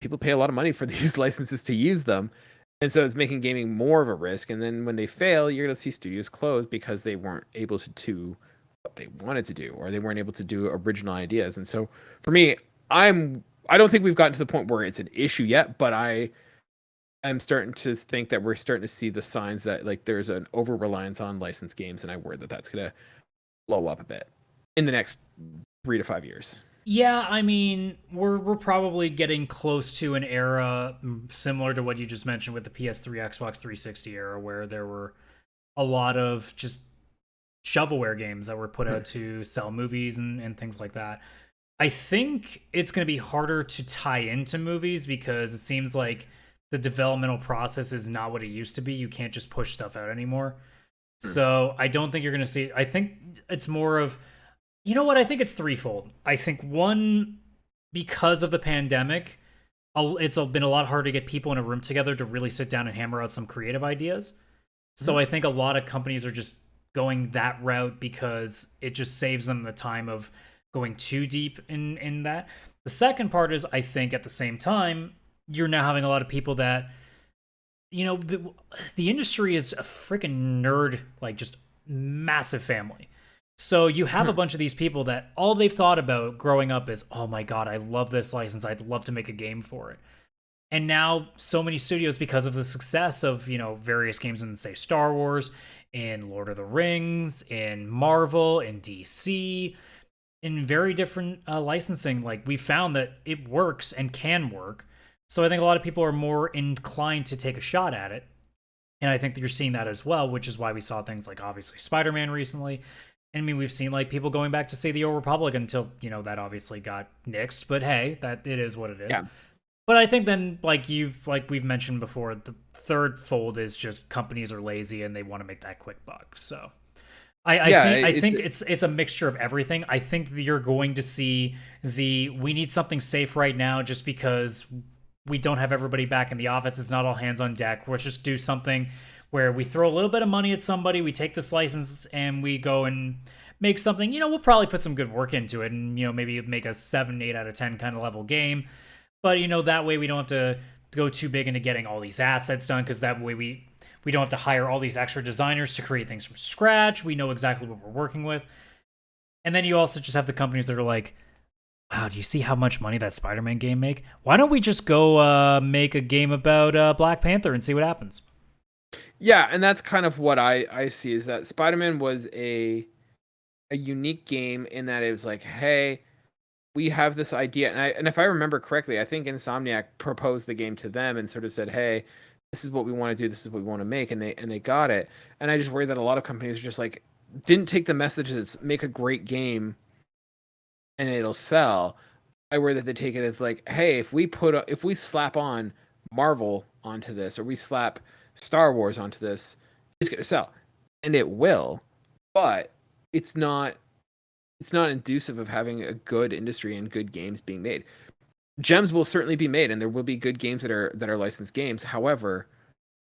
people pay a lot of money for these licenses to use them. And so it's making gaming more of a risk. And then when they fail, you're going to see studios close because they weren't able to do what they wanted to do, or they weren't able to do original ideas. And so for me, I don't think we've gotten to the point where it's an issue yet, but I'm starting to think that we're starting to see the signs that like there's an over reliance on licensed games, and I worry that that's gonna blow up a bit in the next 3 to 5 years. Yeah, I mean, we're probably getting close to an era similar to what you just mentioned with the PS3, Xbox 360 era, where there were a lot of just shovelware games that were put out to sell movies and things like that. I think it's going to be harder to tie into movies because it seems like the developmental process is not what it used to be. You can't just push stuff out anymore. So I don't think you're going to see. I think it's more of, you know what? I think it's threefold. I think one, because of the pandemic, it's been a lot harder to get people in a room together to really sit down and hammer out some creative ideas. So I think a lot of companies are just going that route because it just saves them the time of going too deep in that. The second part is, I think at the same time, you're now having a lot of people that, the industry is a freaking nerd, like just massive family. So you have a bunch of these people that all they've thought about growing up is, oh my God, I love this license. I'd love to make a game for it. And now so many studios, because of the success of, various games in, say, Star Wars, in Lord of the Rings, in Marvel, in DC, in very different licensing, like we found that it works and can work. So I think a lot of people are more inclined to take a shot at it. And I think that you're seeing that as well, which is why we saw things like obviously Spider-Man recently. I mean, we've seen like people going back to say the Old Republic until, that obviously got nixed, but hey, that it is what it is. Yeah. But I think then like we've mentioned before, the third fold is just companies are lazy and they want to make that quick buck. So I think it's a mixture of everything. I think that you're going to see we need something safe right now just because we don't have everybody back in the office. It's not all hands on deck. Let's just do something where we throw a little bit of money at somebody, we take this license, and we go and make something. We'll probably put some good work into it, and maybe make a 7, 8 out of 10 kind of level game. But that way we don't have to go too big into getting all these assets done, because that way we don't have to hire all these extra designers to create things from scratch. We know exactly what we're working with. And then you also just have the companies that are like, wow, do you see how much money that Spider-Man game make? Why don't we just go make a game about Black Panther and see what happens? Yeah, and that's kind of what I see, is that Spider-Man was a unique game in that it was like, hey, we have this idea. And if I remember correctly, I think Insomniac proposed the game to them and sort of said, hey, this is what we want to do, this is what we want to make, and they got it. And I just worry that a lot of companies are just like, didn't take the messages, make a great game and it'll sell. I worry that they take it as like, hey, if we slap on Marvel onto this, or we slap Star Wars onto this, it's going to sell. And it will, but it's not inducive of having a good industry and good games being made. Gems will certainly be made, and there will be good games that are licensed games. However,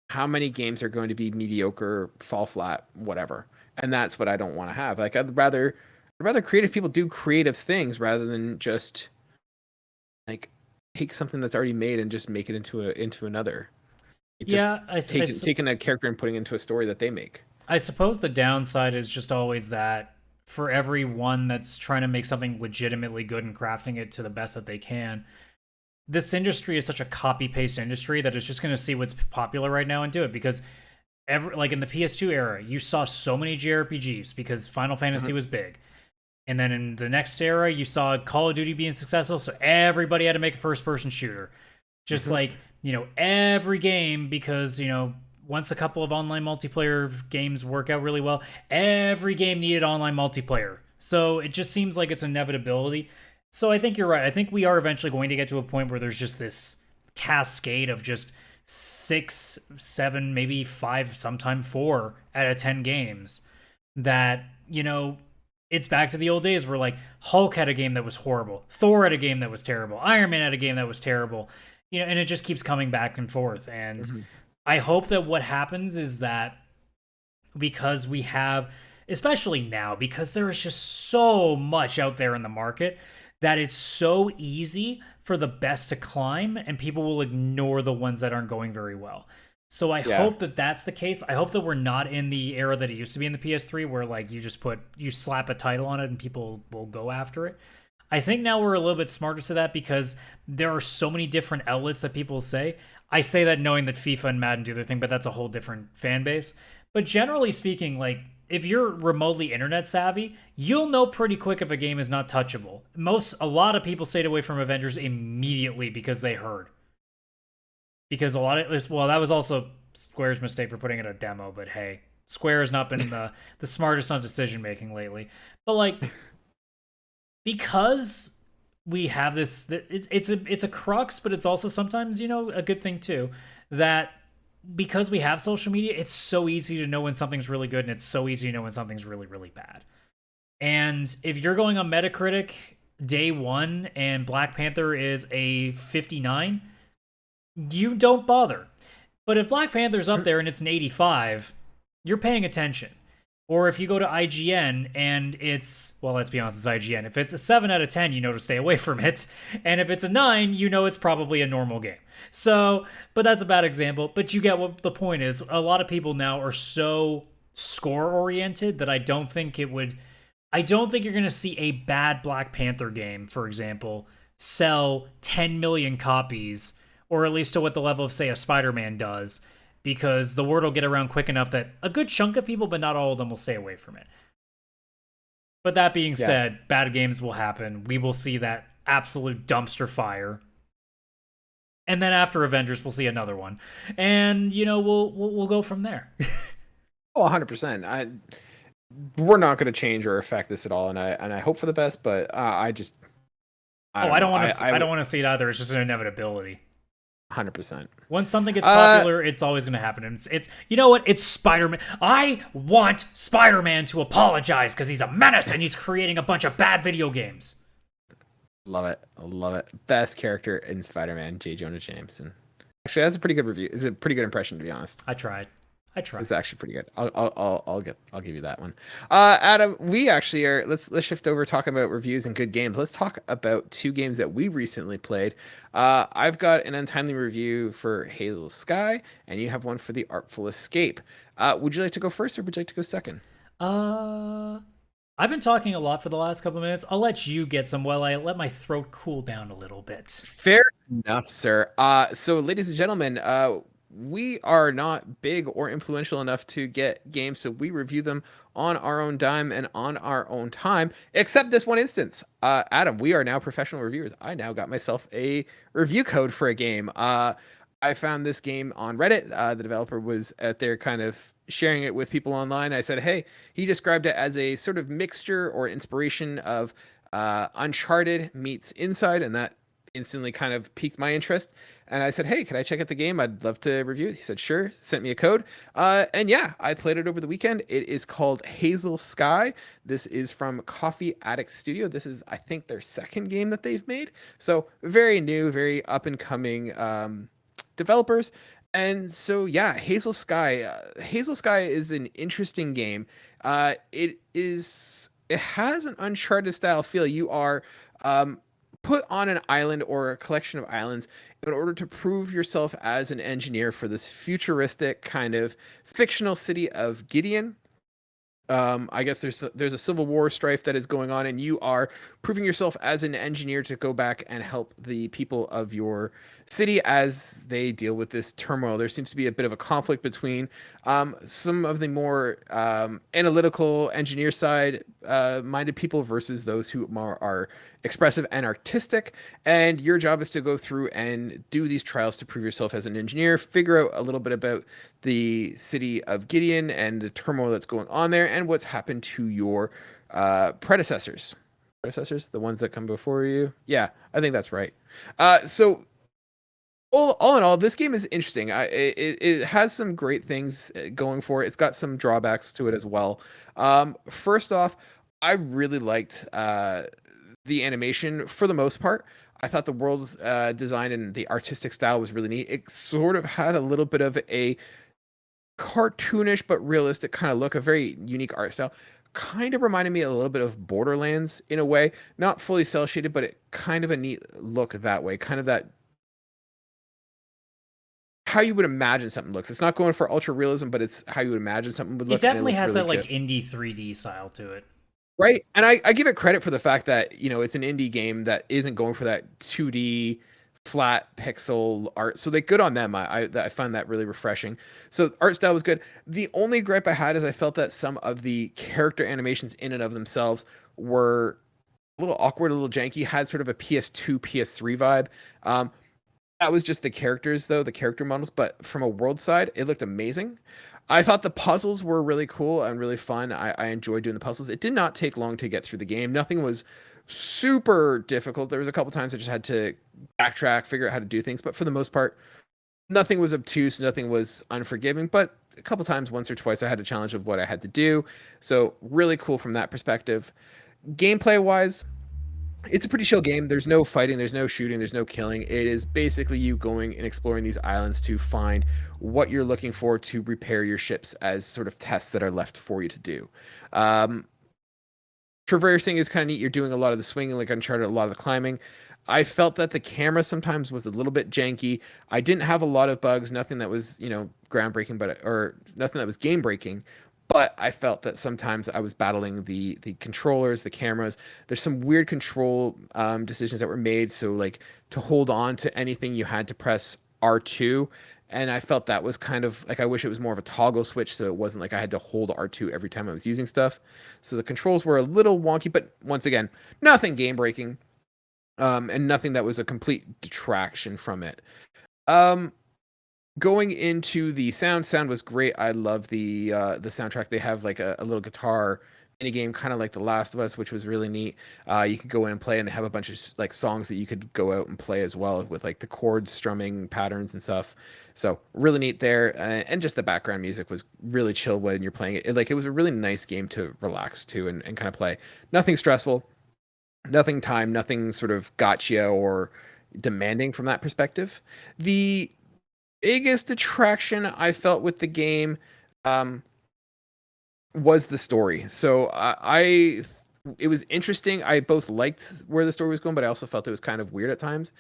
how many games are going to be mediocre, fall flat, whatever? And that's what I don't want to have. Like I'd rather creative people do creative things rather than just like take something that's already made and just make it into another. Like, just Yeah, taking a character and putting it into a story that they make. I suppose the downside is just always that for everyone that's trying to make something legitimately good and crafting it to the best that they can, this industry is such a copy paste industry that it's just going to see what's popular right now and do it. Because like in the PS2 era, you saw so many JRPGs because Final Fantasy was big. And then in the next era, you saw Call of Duty being successful, so everybody had to make a first person shooter. Just like, every game, because, once a couple of online multiplayer games work out really well, every game needed online multiplayer. So it just seems like it's inevitability. So I think you're right. I think we are eventually going to get to a point where there's just this cascade of just 6, 7, maybe 5, sometime 4 out of 10 games that, it's back to the old days where like Hulk had a game that was horrible, Thor had a game that was terrible, Iron Man had a game that was terrible, and it just keeps coming back and forth. And I hope that what happens is that because we have, especially now, because there is just so much out there in the market, that it's so easy for the best to climb and people will ignore the ones that aren't going very well. So I hope that that's the case. I hope that we're not in the era that it used to be in the PS3 where like you slap a title on it and people will go after it. I think now we're a little bit smarter to that because there are so many different outlets that people say. I say that knowing that FIFA and Madden do their thing, but that's a whole different fan base. But generally speaking, like if you're remotely internet savvy, you'll know pretty quick if a game is not touchable. A lot of people stayed away from Avengers immediately because they heard. Because a lot of this, well, that was also Square's mistake for putting it a demo, but hey, Square has not been the smartest on decision making lately. But like, because we have this, it's a crux, but it's also sometimes a good thing too. That because we have social media, it's so easy to know when something's really good, and it's so easy to know when something's really really bad. And if you're going on Metacritic day one and Black Panther is a 59. You don't bother. But if Black Panther's up there and it's an 85, you're paying attention. Or if you go to IGN and it's, well, let's be honest, it's IGN. If it's a 7 out of 10, you know to stay away from it. And if it's a 9, you know it's probably a normal game. So, but that's a bad example. But you get what the point is. A lot of people now are so score-oriented that I don't think you're going to see a bad Black Panther game, for example, sell 10 million copies, or at least to what the level of, say, a Spider-Man does, because the word will get around quick enough that a good chunk of people, but not all of them, will stay away from it. But that being said, bad games will happen. We will see that absolute dumpster fire. And then after Avengers, we'll see another one. And, we'll go from there. Oh, 100%. We're not going to change or affect this at all, and I hope for the best, but I don't want to see it either. It's just an inevitability. 100%. Once something gets popular, it's always going to happen. And it's you know what? It's Spider-Man. I want Spider-Man to apologize because he's a menace and he's creating a bunch of bad video games. Love it. I love it. Best character in Spider-Man, J. Jonah Jameson. Actually, that's a pretty good review. It's a pretty good impression, to be honest. I tried. It's actually pretty good. I'll give you that one. Adam, we actually are. Let's shift over talking about reviews and good games. Let's talk about 2 games that we recently played. I've got an untimely review for Hazel Sky, and you have one for the Artful Escape. Would you like to go first, or would you like to go second? I've been talking a lot for the last couple of minutes. I'll let you get some while I let my throat cool down a little bit. Fair enough, sir. So, ladies and gentlemen, we are not big or influential enough to get games, so we review them on our own dime and on our own time, except this one instance. Adam, we are now professional reviewers. I now got myself a review code for a game. I found this game on Reddit. The developer was out there kind of sharing it with people online. I said, hey, he described it as a sort of mixture or inspiration of Uncharted meets Inside, and that instantly kind of piqued my interest. And I said, hey, can I check out the game? I'd love to review it. He said, sure. Sent me a code. And yeah, I played it over the weekend. It is called Hazel Sky. This is from Coffee Addict Studio. This is, I think, their second game that they've made. So very new, very up and coming developers. And so, yeah, Hazel Sky. Hazel Sky is an interesting game. It has an Uncharted style feel. You are um, put on an island or a collection of islands in order to prove yourself as an engineer for this futuristic kind of fictional city of Gideon. I guess there's a civil war strife that is going on, and you are proving yourself as an engineer to go back and help the people of your city as they deal with this turmoil. There seems to be a bit of a conflict between some of the more analytical engineer side minded people versus those who are expressive and artistic. And your job is to go through and do these trials to prove yourself as an engineer, figure out a little bit about the city of Gideon and the turmoil that's going on there, and what's happened to your predecessors. Predecessors, the ones that come before you. Yeah, I think that's right. So all in all, this game is interesting. It has some great things going for it. It's got some drawbacks to it as well. First off, I really liked the animation for the most part. I thought the world design and the artistic style was really neat. It sort of had a little bit of a cartoonish but realistic kind of look, a very unique art style. Kind of reminded me a little bit of Borderlands in a way, not fully cel shaded, but it kind of a neat look that way, kind of that how you would imagine something looks. It's not going for ultra realism, but it's how you would imagine something would look. It definitely has really that like good. indie 3D style to it. Right. And I give it credit for the fact that, you know, it's an indie game that isn't going for that 2D flat pixel art. So they good on them. I find that really refreshing. So art style was good. The only gripe I had is I felt that some of the character animations in and of themselves were a little awkward, a little janky, had sort of a PS2, PS3 vibe. That was just the characters, though, the character models. But from a world side, it looked amazing. I thought the puzzles were really cool and really fun. I enjoyed doing the puzzles. It did not take long to get through the game. Nothing was super difficult. There was a couple times I just had to backtrack, figure out how to do things. But for the most part, nothing was obtuse. Nothing was unforgiving. But a couple times, once or twice, I had a challenge of what I had to do. So really cool from that perspective. Gameplay wise, it's a pretty chill game. There's no fighting, there's no shooting, there's no killing. It is basically you going and exploring these islands to find what you're looking for to repair your ships as sort of tests that are left for you to do. Traversing is kind of neat. You're doing a lot of the swinging, like Uncharted, a lot of the climbing. I felt that the camera sometimes was a little bit janky. I didn't have a lot of bugs, nothing that was, you know, groundbreaking, or nothing that was game breaking. But I felt that sometimes I was battling the controllers, the cameras. There's some weird control decisions that were made. So like to hold on to anything, you had to press R2. And I felt that was kind of like I wish it was more of a toggle switch, so it wasn't like I had to hold R2 every time I was using stuff. So the controls were a little wonky, but once again, nothing game breaking, and nothing that was a complete detraction from it. Going into the sound was great. I love the soundtrack. They have like a little guitar mini game, kind of like The Last of Us, which was really neat. You could go in and play, and they have a bunch of like songs that you could go out and play as well with like the chord strumming patterns and stuff. So really neat there, and just the background music was really chill when you're playing it. Like it was a really nice game to relax to and kind of play. Nothing stressful, nothing time, nothing sort of gotcha or demanding from that perspective. The biggest attraction I felt with the game was the story. So it was interesting. I both liked where the story was going, but I also felt it was kind of weird at times.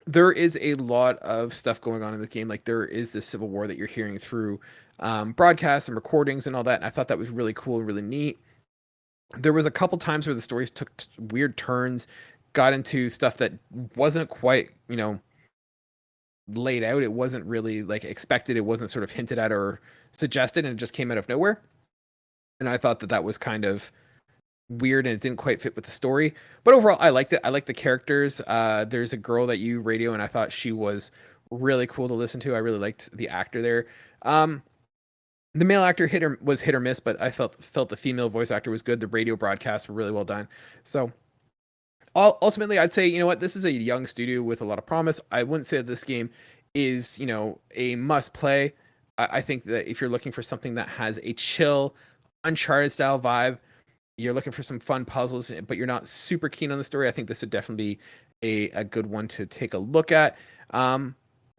There is a lot of stuff going on in the game. Like there is this civil war that you're hearing through broadcasts and recordings and all that. And I thought that was really cool and really neat. There was a couple times where the stories took weird turns, got into stuff that wasn't quite, you know, laid out. It wasn't really like expected. It wasn't sort of hinted at or suggested, and it just came out of nowhere. And I thought that that was kind of weird, and it didn't quite fit with the story. But overall, I liked it. I liked the characters. There's a girl that you radio, and I thought she was really cool to listen to. I really liked the actor there. The male actor was hit or miss, but I felt the female voice actor was good. The radio broadcasts were really well done. So ultimately, I'd say, you know what, this is a young studio with a lot of promise. I wouldn't say that this game is, you know, a must play. I think that if you're looking for something that has a chill, Uncharted style vibe, you're looking for some fun puzzles, but you're not super keen on the story, I think this would definitely be a good one to take a look at.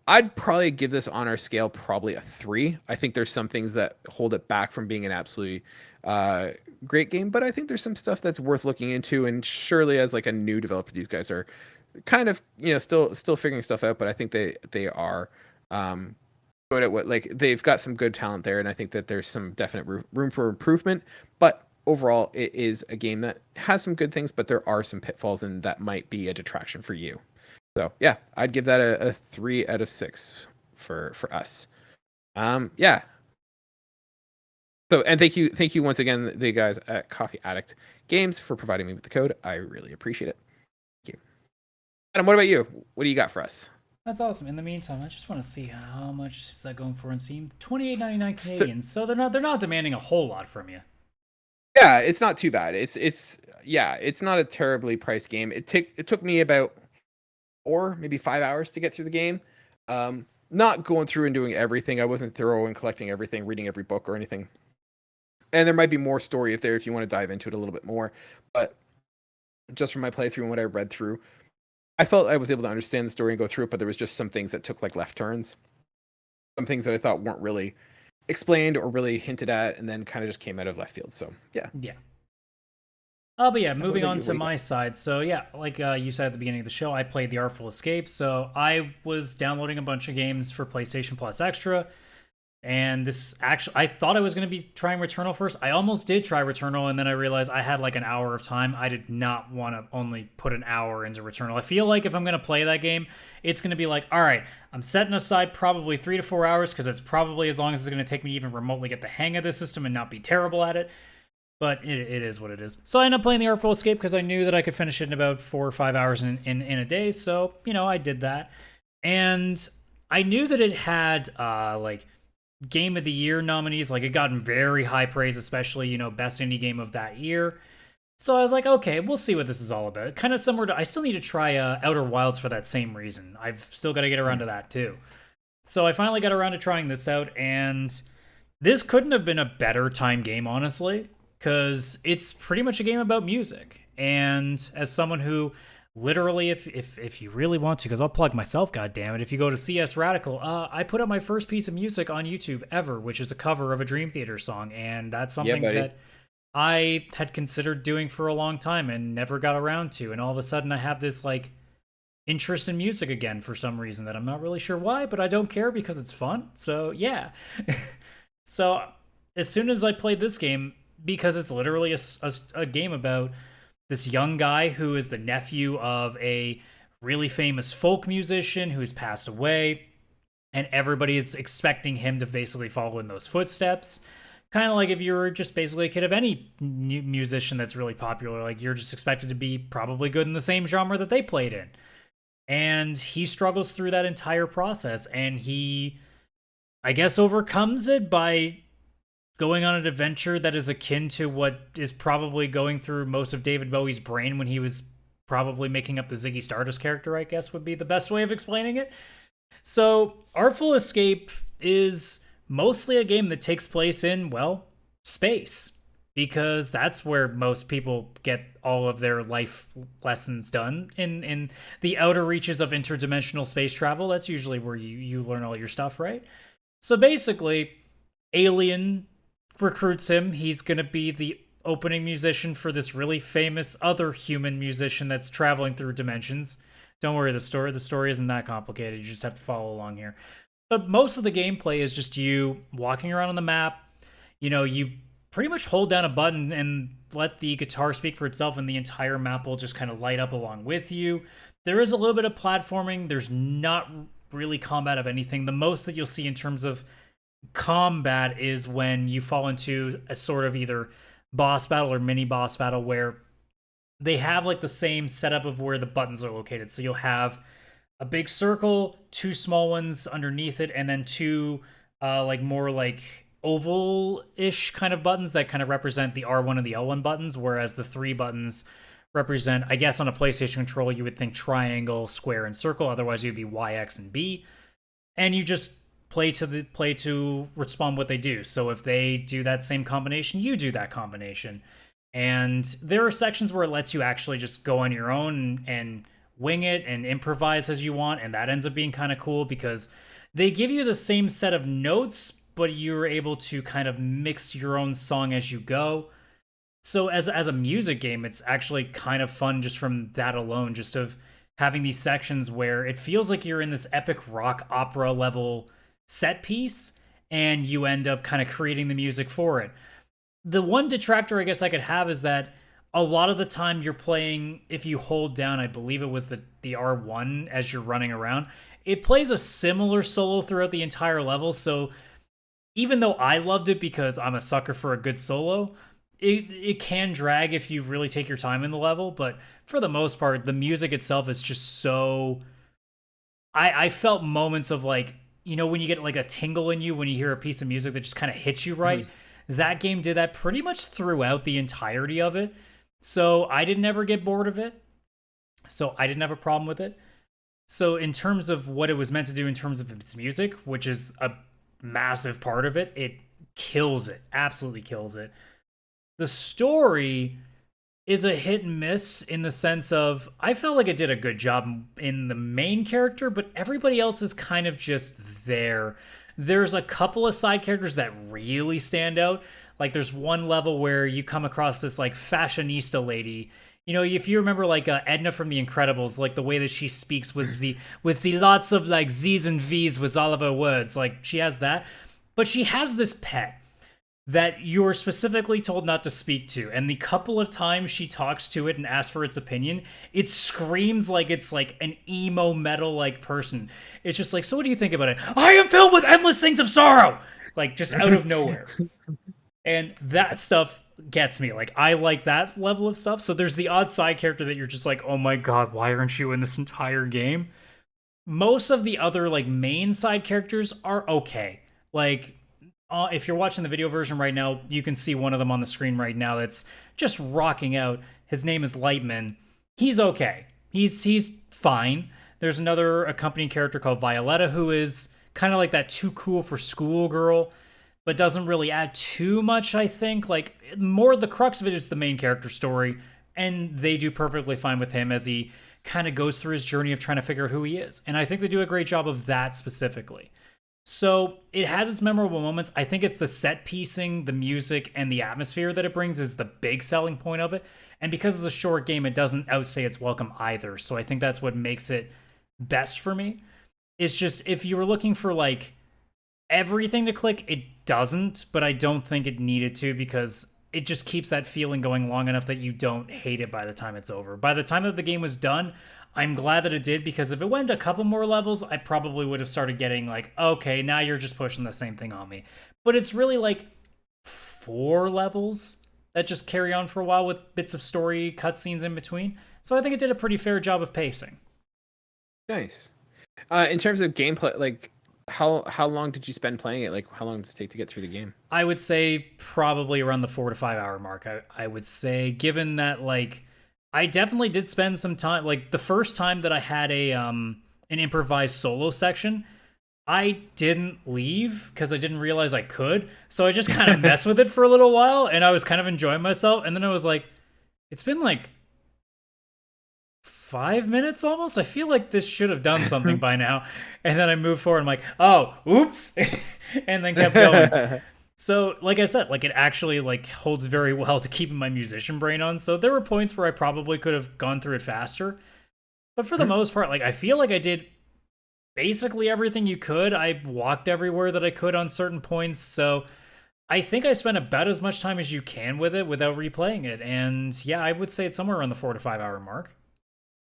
I'd probably give this on our scale probably a 3. I think there's some things that hold it back from being an absolutely great game, but I think there's some stuff that's worth looking into. And surely, as like a new developer, these guys are kind of still figuring stuff out. But I think they are good at what, like, they've got some good talent there, and I think that there's some definite room for improvement. But overall, it is a game that has some good things, but there are some pitfalls, and that might be a detraction for you. So yeah, I'd give that a 3 out of 6 for us. Yeah. So, and thank you once again, the guys at Coffee Addict Games, for providing me with the code. I really appreciate it. Thank you. Adam, what about you? What do you got for us? That's awesome. In the meantime, I just want to see how much is that going for in Steam. $28.99 Canadian. So they're not demanding a whole lot from you. Yeah, it's not too bad. It's not a terribly priced game. It took me about 4, maybe 5 hours to get through the game. Not going through and doing everything. I wasn't thorough in collecting everything, reading every book or anything. And there might be more story if you want to dive into it a little bit more. But just from my playthrough and what I read through, I felt I was able to understand the story and go through it, but there was just some things that took like left turns. Some things that I thought weren't really explained or really hinted at, and then kind of just came out of left field. So yeah. Yeah. But yeah, moving on to my side. So yeah, like you said at the beginning of the show, I played the Artful Escape. So I was downloading a bunch of games for PlayStation Plus Extra. And this actually, I thought I was going to be trying Returnal first. I almost did try Returnal, and then I realized I had like an hour of time. I did not want to only put an hour into Returnal. I feel like if I'm going to play that game, it's going to be like, all right, I'm setting aside probably 3 to 4 hours, because it's probably as long as it's going to take me to even remotely get the hang of the system and not be terrible at it. But it is what it is. So I ended up playing the Artful Escape because I knew that I could finish it in about 4 or 5 hours in a day. So, I did that. And I knew that it had like Game of the Year nominees. Like, it gotten very high praise, especially, best indie game of that year. So I was like, okay, we'll see what this is all about. Kind of similar to, I still need to try Outer Wilds for that same reason. I've still got to get around to that too. So I finally got around to trying this out, and this couldn't have been a better time game, honestly, because it's pretty much a game about music. And as someone who literally, if you really want to, because I'll plug myself, goddammit, if you go to CSRadical, I put up my first piece of music on YouTube ever, which is a cover of a Dream Theater song, and that's something that I had considered doing for a long time and never got around to, and all of a sudden I have this, like, interest in music again for some reason that I'm not really sure why, but I don't care because it's fun, so yeah. So, as soon as I played this game, because it's literally a game about this young guy who is the nephew of a really famous folk musician who's passed away, and everybody is expecting him to basically follow in those footsteps. Kind of like if you're just basically a kid of any musician that's really popular, like you're just expected to be probably good in the same genre that they played in. And he struggles through that entire process, and he, I guess, overcomes it by going on an adventure that is akin to what is probably going through most of David Bowie's brain when he was probably making up the Ziggy Stardust character, I guess would be the best way of explaining it. So, Artful Escape is mostly a game that takes place in, well, space. Because that's where most people get all of their life lessons done. In the outer reaches of interdimensional space travel, that's usually where you learn all your stuff, right? So basically, Alien recruits him. He's going to be the opening musician for this really famous other human musician that's traveling through dimensions. Don't worry, the story isn't that complicated. You just have to follow along here. But most of the gameplay is just you walking around on the map. You pretty much hold down a button and let the guitar speak for itself, and the entire map will just kind of light up along with you. There is a little bit of platforming. There's not really combat of anything. The most that you'll see in terms of combat is when you fall into a sort of either boss battle or mini boss battle where they have like the same setup of where the buttons are located. So you'll have a big circle, 2 small ones underneath it, and then 2 like more like oval-ish kind of buttons that kind of represent the R1 and the L1 buttons, whereas the 3 buttons represent, I guess on a PlayStation controller you would think triangle, square, and circle. Otherwise you'd be Y, X, and B. And you just play to respond what they do. So if they do that same combination, you do that combination. And there are sections where it lets you actually just go on your own and wing it and improvise as you want, and that ends up being kind of cool because they give you the same set of notes, but you're able to kind of mix your own song as you go. So as a music game, it's actually kind of fun just from that alone, just of having these sections where it feels like you're in this epic rock opera level set piece, and you end up kind of creating the music for it. The one detractor I guess I could have is that a lot of the time you're playing, if you hold down, I believe it was the R1 as you're running around, it plays a similar solo throughout the entire level. So even though I loved it because I'm a sucker for a good solo, it can drag if you really take your time in the level. But for the most part, the music itself is just so... I felt moments of like, you know, when you get like a tingle in you when you hear a piece of music that just kind of hits you right. That game did that pretty much throughout the entirety of it. So I didn't ever get bored of it. So I didn't have a problem with it. So in terms of what it was meant to do in terms of its music, which is a massive part of it, it kills it. Absolutely kills it. The story is a hit and miss in the sense of I felt like it did a good job in the main character, but everybody else is kind of just there. There's a couple of side characters that really stand out. Like there's one level where you come across this like fashionista lady. You know, if you remember like Edna from The Incredibles, like the way that she speaks with the lots of like Z's and V's with all of her words, like she has that. But she has this pet that you're specifically told not to speak to. And the couple of times she talks to it and asks for its opinion, it screams like it's like an emo metal like person. It's just like, so what do you think about it? I am filled with endless things of sorrow! Like just out of nowhere. And that stuff gets me. Like I like that level of stuff. So there's the odd side character that you're just like, oh my god, why aren't you in this entire game? Most of the other like main side characters are okay. Like, if you're watching the video version right now, you can see one of them on the screen right now that's just rocking out. His name is Lightman. He's okay. He's fine. There's another accompanying character called Violetta who is kind of like that too cool for school girl, but doesn't really add too much, I think. Like, more the crux of it is the main character story, and they do perfectly fine with him as he kind of goes through his journey of trying to figure out who he is. And I think they do a great job of that specifically. So it has its memorable moments. I think it's the set piecing, the music, and the atmosphere that it brings is the big selling point of it. And because it's a short game, it doesn't outstay its welcome either. So I think that's what makes it best for me. It's just, if you were looking for like everything to click, it doesn't, but I don't think it needed to because it just keeps that feeling going long enough that you don't hate it by the time it's over. By the time that the game was done, I'm glad that it did, because if it went a couple more levels, I probably would have started getting like, okay, now you're just pushing the same thing on me. But it's really like 4 levels that just carry on for a while with bits of story cutscenes in between. So I think it did a pretty fair job of pacing. Nice. In terms of gameplay, like how long did you spend playing it? Like how long does it take to get through the game? I would say probably around the 4 to 5 hour mark. I would say, given that like I definitely did spend some time. Like the first time that I had an improvised solo section, I didn't leave because I didn't realize I could. So I just kind of messed with it for a little while, and I was kind of enjoying myself. And then I was like, it's been like 5 minutes almost. I feel like this should have done something by now. And then I moved forward. I'm like, oh, oops, and then kept going. So, like I said, like it actually like holds very well to keeping my musician brain on. So there were points where I probably could have gone through it faster. But for the most part, like I feel like I did basically everything you could. I walked everywhere that I could on certain points. So I think I spent about as much time as you can with it without replaying it. And yeah, I would say it's somewhere around the 4 to 5 hour mark.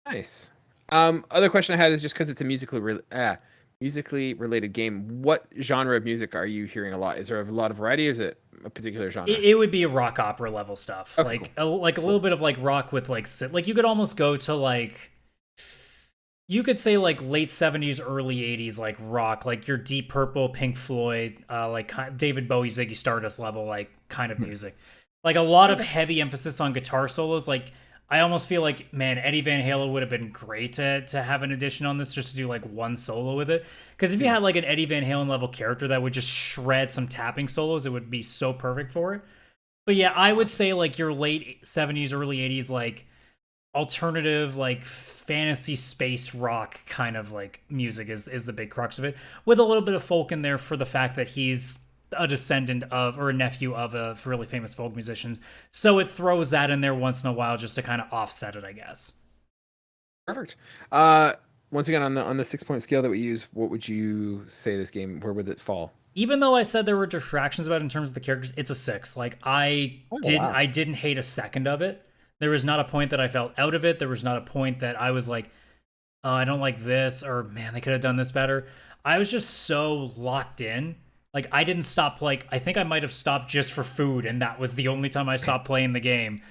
Nice. Other question I had is just because it's a musically related game, what genre of music are you hearing a lot? Is there a lot of variety, or is it a particular genre? It would be rock opera level stuff. Oh, like cool. A little bit of like rock with like you could almost go to like, you could say like late 70s early 80s like rock, like your Deep Purple, Pink Floyd, like David Bowie, Ziggy Stardust level like kind of music. Like a lot of heavy emphasis on guitar solos. Like I almost feel like, man, Eddie Van Halen would have been great to have an addition on this, just to do like one solo with it. Because if you had like an Eddie Van Halen level character that would just shred some tapping solos, it would be so perfect for it. But yeah, I would say like your late 70s, early 80s, like alternative like fantasy space rock kind of like music is the big crux of it, with a little bit of folk in there for the fact that he's a descendant of or a nephew of a really famous folk musicians. So it throws that in there once in a while just to kind of offset it, I guess. Perfect. Once again, on the 6-point scale that we use, what would you say this game? Where would it fall? Even though I said there were distractions about it in terms of the characters, it's a 6. Like Wow. I didn't hate a second of it. There was not a point that I felt out of it. There was not a point that I was like, oh, I don't like this, or man, they could have done this better. I was just so locked in. Like I didn't stop. Like I think I might have stopped just for food, and that was the only time I stopped playing the game.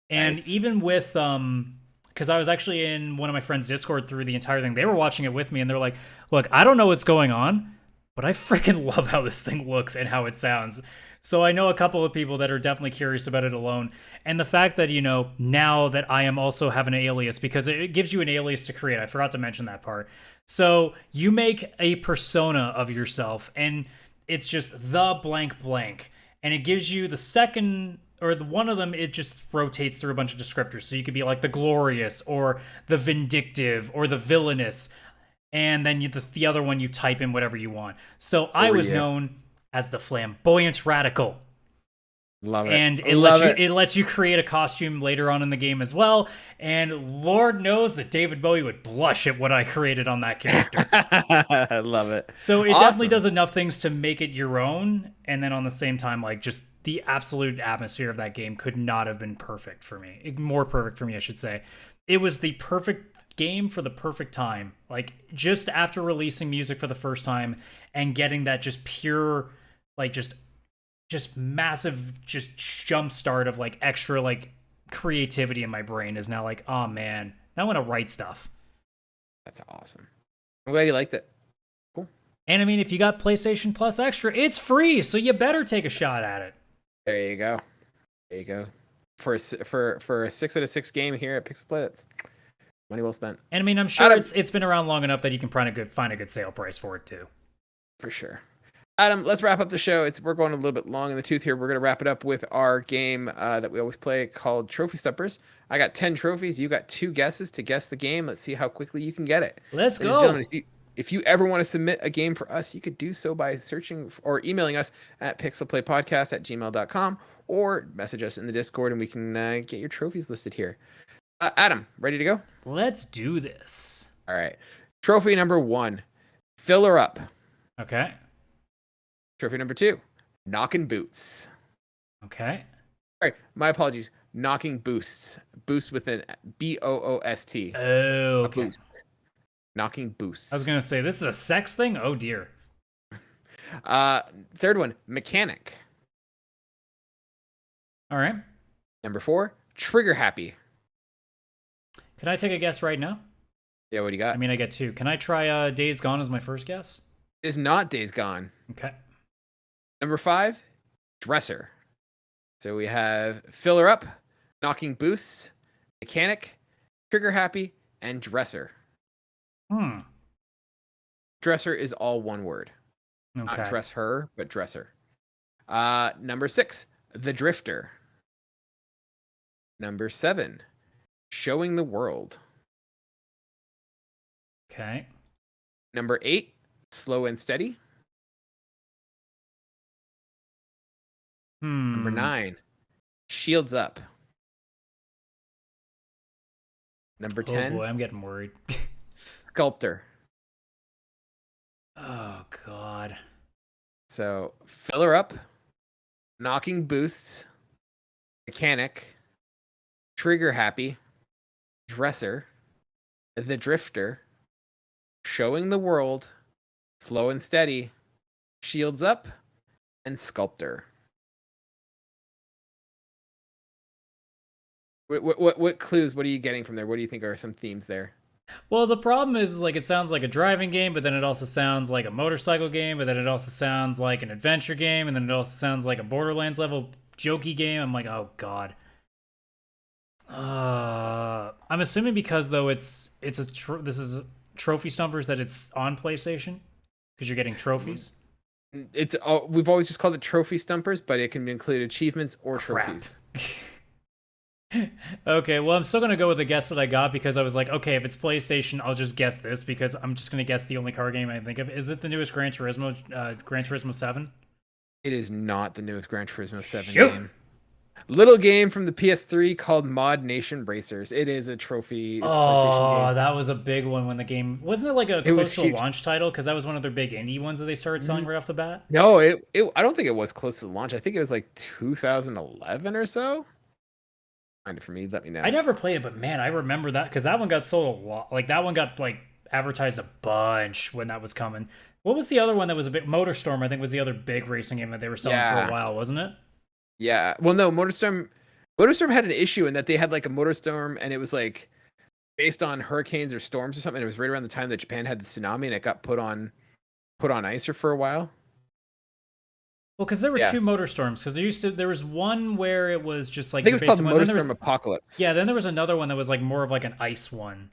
And Nice. even with because I was actually in one of my friends' Discord through the entire thing. They were watching it with me, and they're like, "Look, I don't know what's going on, but I freaking love how this thing looks and how it sounds." So I know a couple of people that are definitely curious about it alone. And the fact that, now that I am also have an alias, because it gives you an alias to create. I forgot to mention that part. So you make a persona of yourself, and it's just the blank blank. And it gives you the second, or the one of them, it just rotates through a bunch of descriptors. So you could be like the glorious, or the vindictive, or the villainous. And then the other one, you type in whatever you want. So I was known as the flamboyant radical. Love it. And it lets you create a costume later on in the game as well. And Lord knows that David Bowie would blush at what I created on that character. I love it. So it definitely does enough things to make it your own. And then on the same time, like just the absolute atmosphere of that game could not have been perfect for me. More perfect for me, I should say. It was the perfect game for the perfect time. Like just after releasing music for the first time and getting that just pure, like just massive just jump start of like extra like creativity in my brain is now like, oh man, now I want to write stuff. That's awesome. I'm glad you liked it. Cool. And I mean, if you got PlayStation Plus Extra, it's free, so you better take a shot at it. There you go. There you go. For a 6 out of 6 game here at PixelPlay, that's money well spent. And I mean, I'm sure it's been around long enough that you can find a good sale price for it too. For sure. Adam, let's wrap up the show. We're going a little bit long in the tooth here. We're going to wrap it up with our game that we always play called Trophy Stumpers. I got 10 trophies. You got 2 guesses to guess the game. Let's see how quickly you can get it. Let's Ladies go. and gentlemen, if you ever want to submit a game for us, you could do so by searching or emailing us at pixelplaypodcast@gmail.com or message us in the Discord and we can get your trophies listed here. Adam, ready to go? Let's do this. All right. Trophy number 1, Fill Her Up. Okay. Trophy number 2, Knocking Boots. Okay. All right, my apologies. Knocking Boosts. Boost with an Boost. Oh, okay. Boost. Knocking Boosts. I was gonna say this is a sex thing. Oh dear. Third one, Mechanic. All right. Number 4, Trigger Happy. Can I take a guess right now? Yeah, what do you got? I mean, I get 2. Can I try Days Gone as my first guess? It is not Days Gone. Okay. Number 5, Dresser. So we have Fill Her Up, Knocking Boosts, Mechanic, Trigger Happy, and Dresser. Dresser is all one word. Okay. Not dress her, but dresser. Number 6, The Drifter. Number 7, Showing the World. Okay. Number 8, Slow and Steady. Number 9, Shields Up. Number 10, Oh boy, I'm getting worried. Sculptor. Oh god. So Fill Her Up, Knocking Boosts, Mechanic, Trigger Happy, Dresser, The Drifter, Showing the World, Slow and Steady, Shields Up, and Sculptor. What clues? What are you getting from there? What do you think are some themes there? Well, the problem is like it sounds like a driving game, but then it also sounds like a motorcycle game, but then it also sounds like an adventure game, and then it also sounds like a Borderlands level jokey game. I'm like, oh god. I'm assuming because though this is Trophy Stumpers that it's on PlayStation because you're getting trophies. We've always just called it Trophy Stumpers, but it can include achievements or Crap. trophies. Okay, well, I'm still gonna go with the guess that I got because I was like, okay, if it's PlayStation, I'll just guess this because I'm just gonna guess the only car game I can think of. Is it the newest Gran Turismo 7? It is not the newest Gran Turismo 7 Shoot! game. Little game from the PS3 called Mod Nation Racers. It is a trophy. It's a PlayStation Oh, game. that was a big one when the game wasn't it like a It was close to a huge. launch title because that was one of their big indie ones that they started selling N- right off the bat. No, I don't think it was close to the launch. I think it was like 2011 or so. Find it for me. Let me know. I never played it, but man, I remember that because that one got sold a lot. Like that one got like advertised a bunch when that was coming. What was the other one that was a bit Motorstorm? I think was the other big racing game that they were selling for Yeah. a while, wasn't it? Yeah. Well, no, Motorstorm had an issue in that they had like a Motorstorm and it was like based on hurricanes or storms or something. It was right around the time that Japan had the tsunami and it got put on ice for a while. Well, because there were Yeah. two Motorstorms. Because there was one where it was just I like think your it was called basic one. Then there Motorstorm was Apocalypse. yeah. Then there was another one that was like more of like an ice one.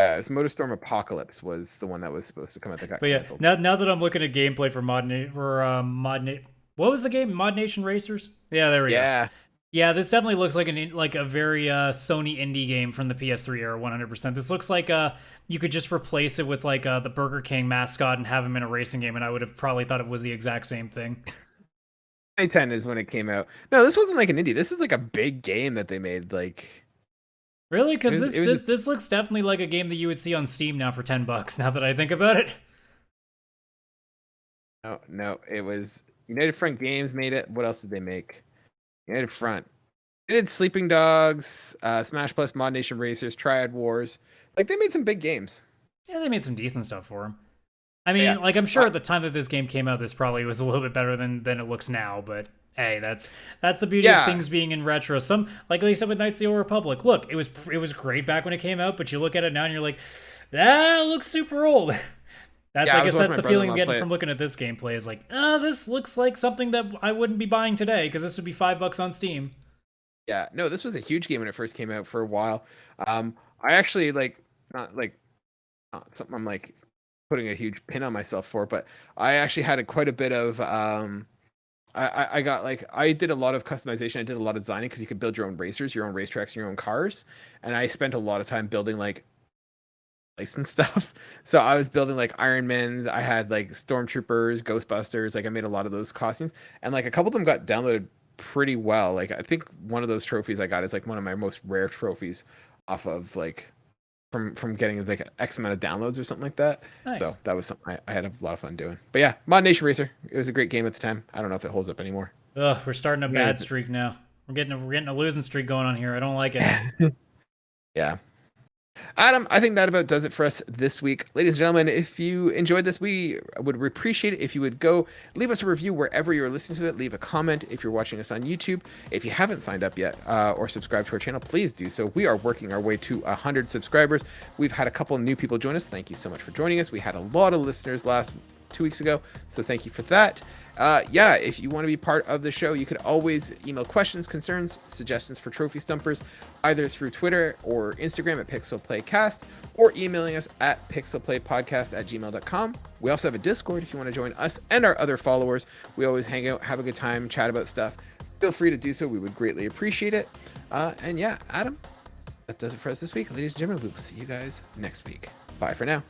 It's Motorstorm Apocalypse was the one that was supposed to come out that got But yeah, canceled. now that I'm looking at gameplay for what was the game? Mod Nation Racers? Yeah, there we go. Yeah. Yeah, this definitely looks like a very Sony indie game from the PS3 era, 100%. This looks like you could just replace it with like the Burger King mascot and have him in a racing game, and I would have probably thought it was the exact same thing. 2010 is when it came out. No, this wasn't like an indie. This is like a big game that they made. Like Really? it Because was, it was this looks definitely like a game that you would see on Steam now for $10. Now that I think about it. no, it was United Front Games made it. What else did they make? United Front. They did Sleeping Dogs, Smash Plus, Mod Nation Racers, Triad Wars. Like they made some big games. Yeah, they made some decent stuff for him. I mean, Yeah. like I'm sure at the time that this game came out, this probably was a little bit better than it looks now. But hey, that's the beauty of Yeah. things being in retro. Some like you said with Knights of the Old Republic. Look, it was great back when it came out, but you look at it now and you're like, that looks super old. That's Yeah, I I was guess watching that's my the feeling I'm brother-in-law getting play it. from looking at this gameplay. Is like, oh, this looks like something that I wouldn't be buying today because this would be $5 on Steam. Yeah, no, this was a huge game when it first came out for a while. I actually not something I'm like putting a huge pin on myself for, but I actually had quite a bit of I got like I did a lot of customization. I did a lot of designing because you could build your own racers, your own racetracks, your own cars, and I spent a lot of time building like license stuff. So I was building like Ironmans. I had like Stormtroopers, Ghostbusters. Like I made a lot of those costumes, and like a couple of them got downloaded pretty well. Like I think one of those trophies I got is like one of my most rare trophies off of like from getting like X amount of downloads or something like that. Nice. So that was something I had a lot of fun doing. But yeah, Mod Nation Racer. It was a great game at the time. I don't know if it holds up anymore. Ugh, we're starting a Yeah, bad streak now. We're getting a losing streak going on here. I don't like it. Yeah. Adam, I think that about does it for us this week. Ladies and gentlemen, if you enjoyed this, we would appreciate it if you would go leave us a review wherever you're listening to it. Leave a comment if you're watching us on YouTube. If you haven't signed up yet or subscribed to our channel, please do so. We are working our way to 100 subscribers. We've had a couple new people join us. Thank you so much for joining us. We had a lot of listeners last 2 weeks ago, so thank you for that. Yeah, if you want to be part of the show, you could always email questions, concerns, suggestions for Trophy Stumpers, either through Twitter or Instagram at PixelPlaycast, or emailing us at pixelplaypodcast@gmail.com. We also have a Discord if you want to join us and our other followers. We always hang out, have a good time, chat about stuff. Feel free to do so. We would greatly appreciate it. And yeah, Adam, that does it for us this week. Ladies and gentlemen, we will see you guys next week. Bye for now.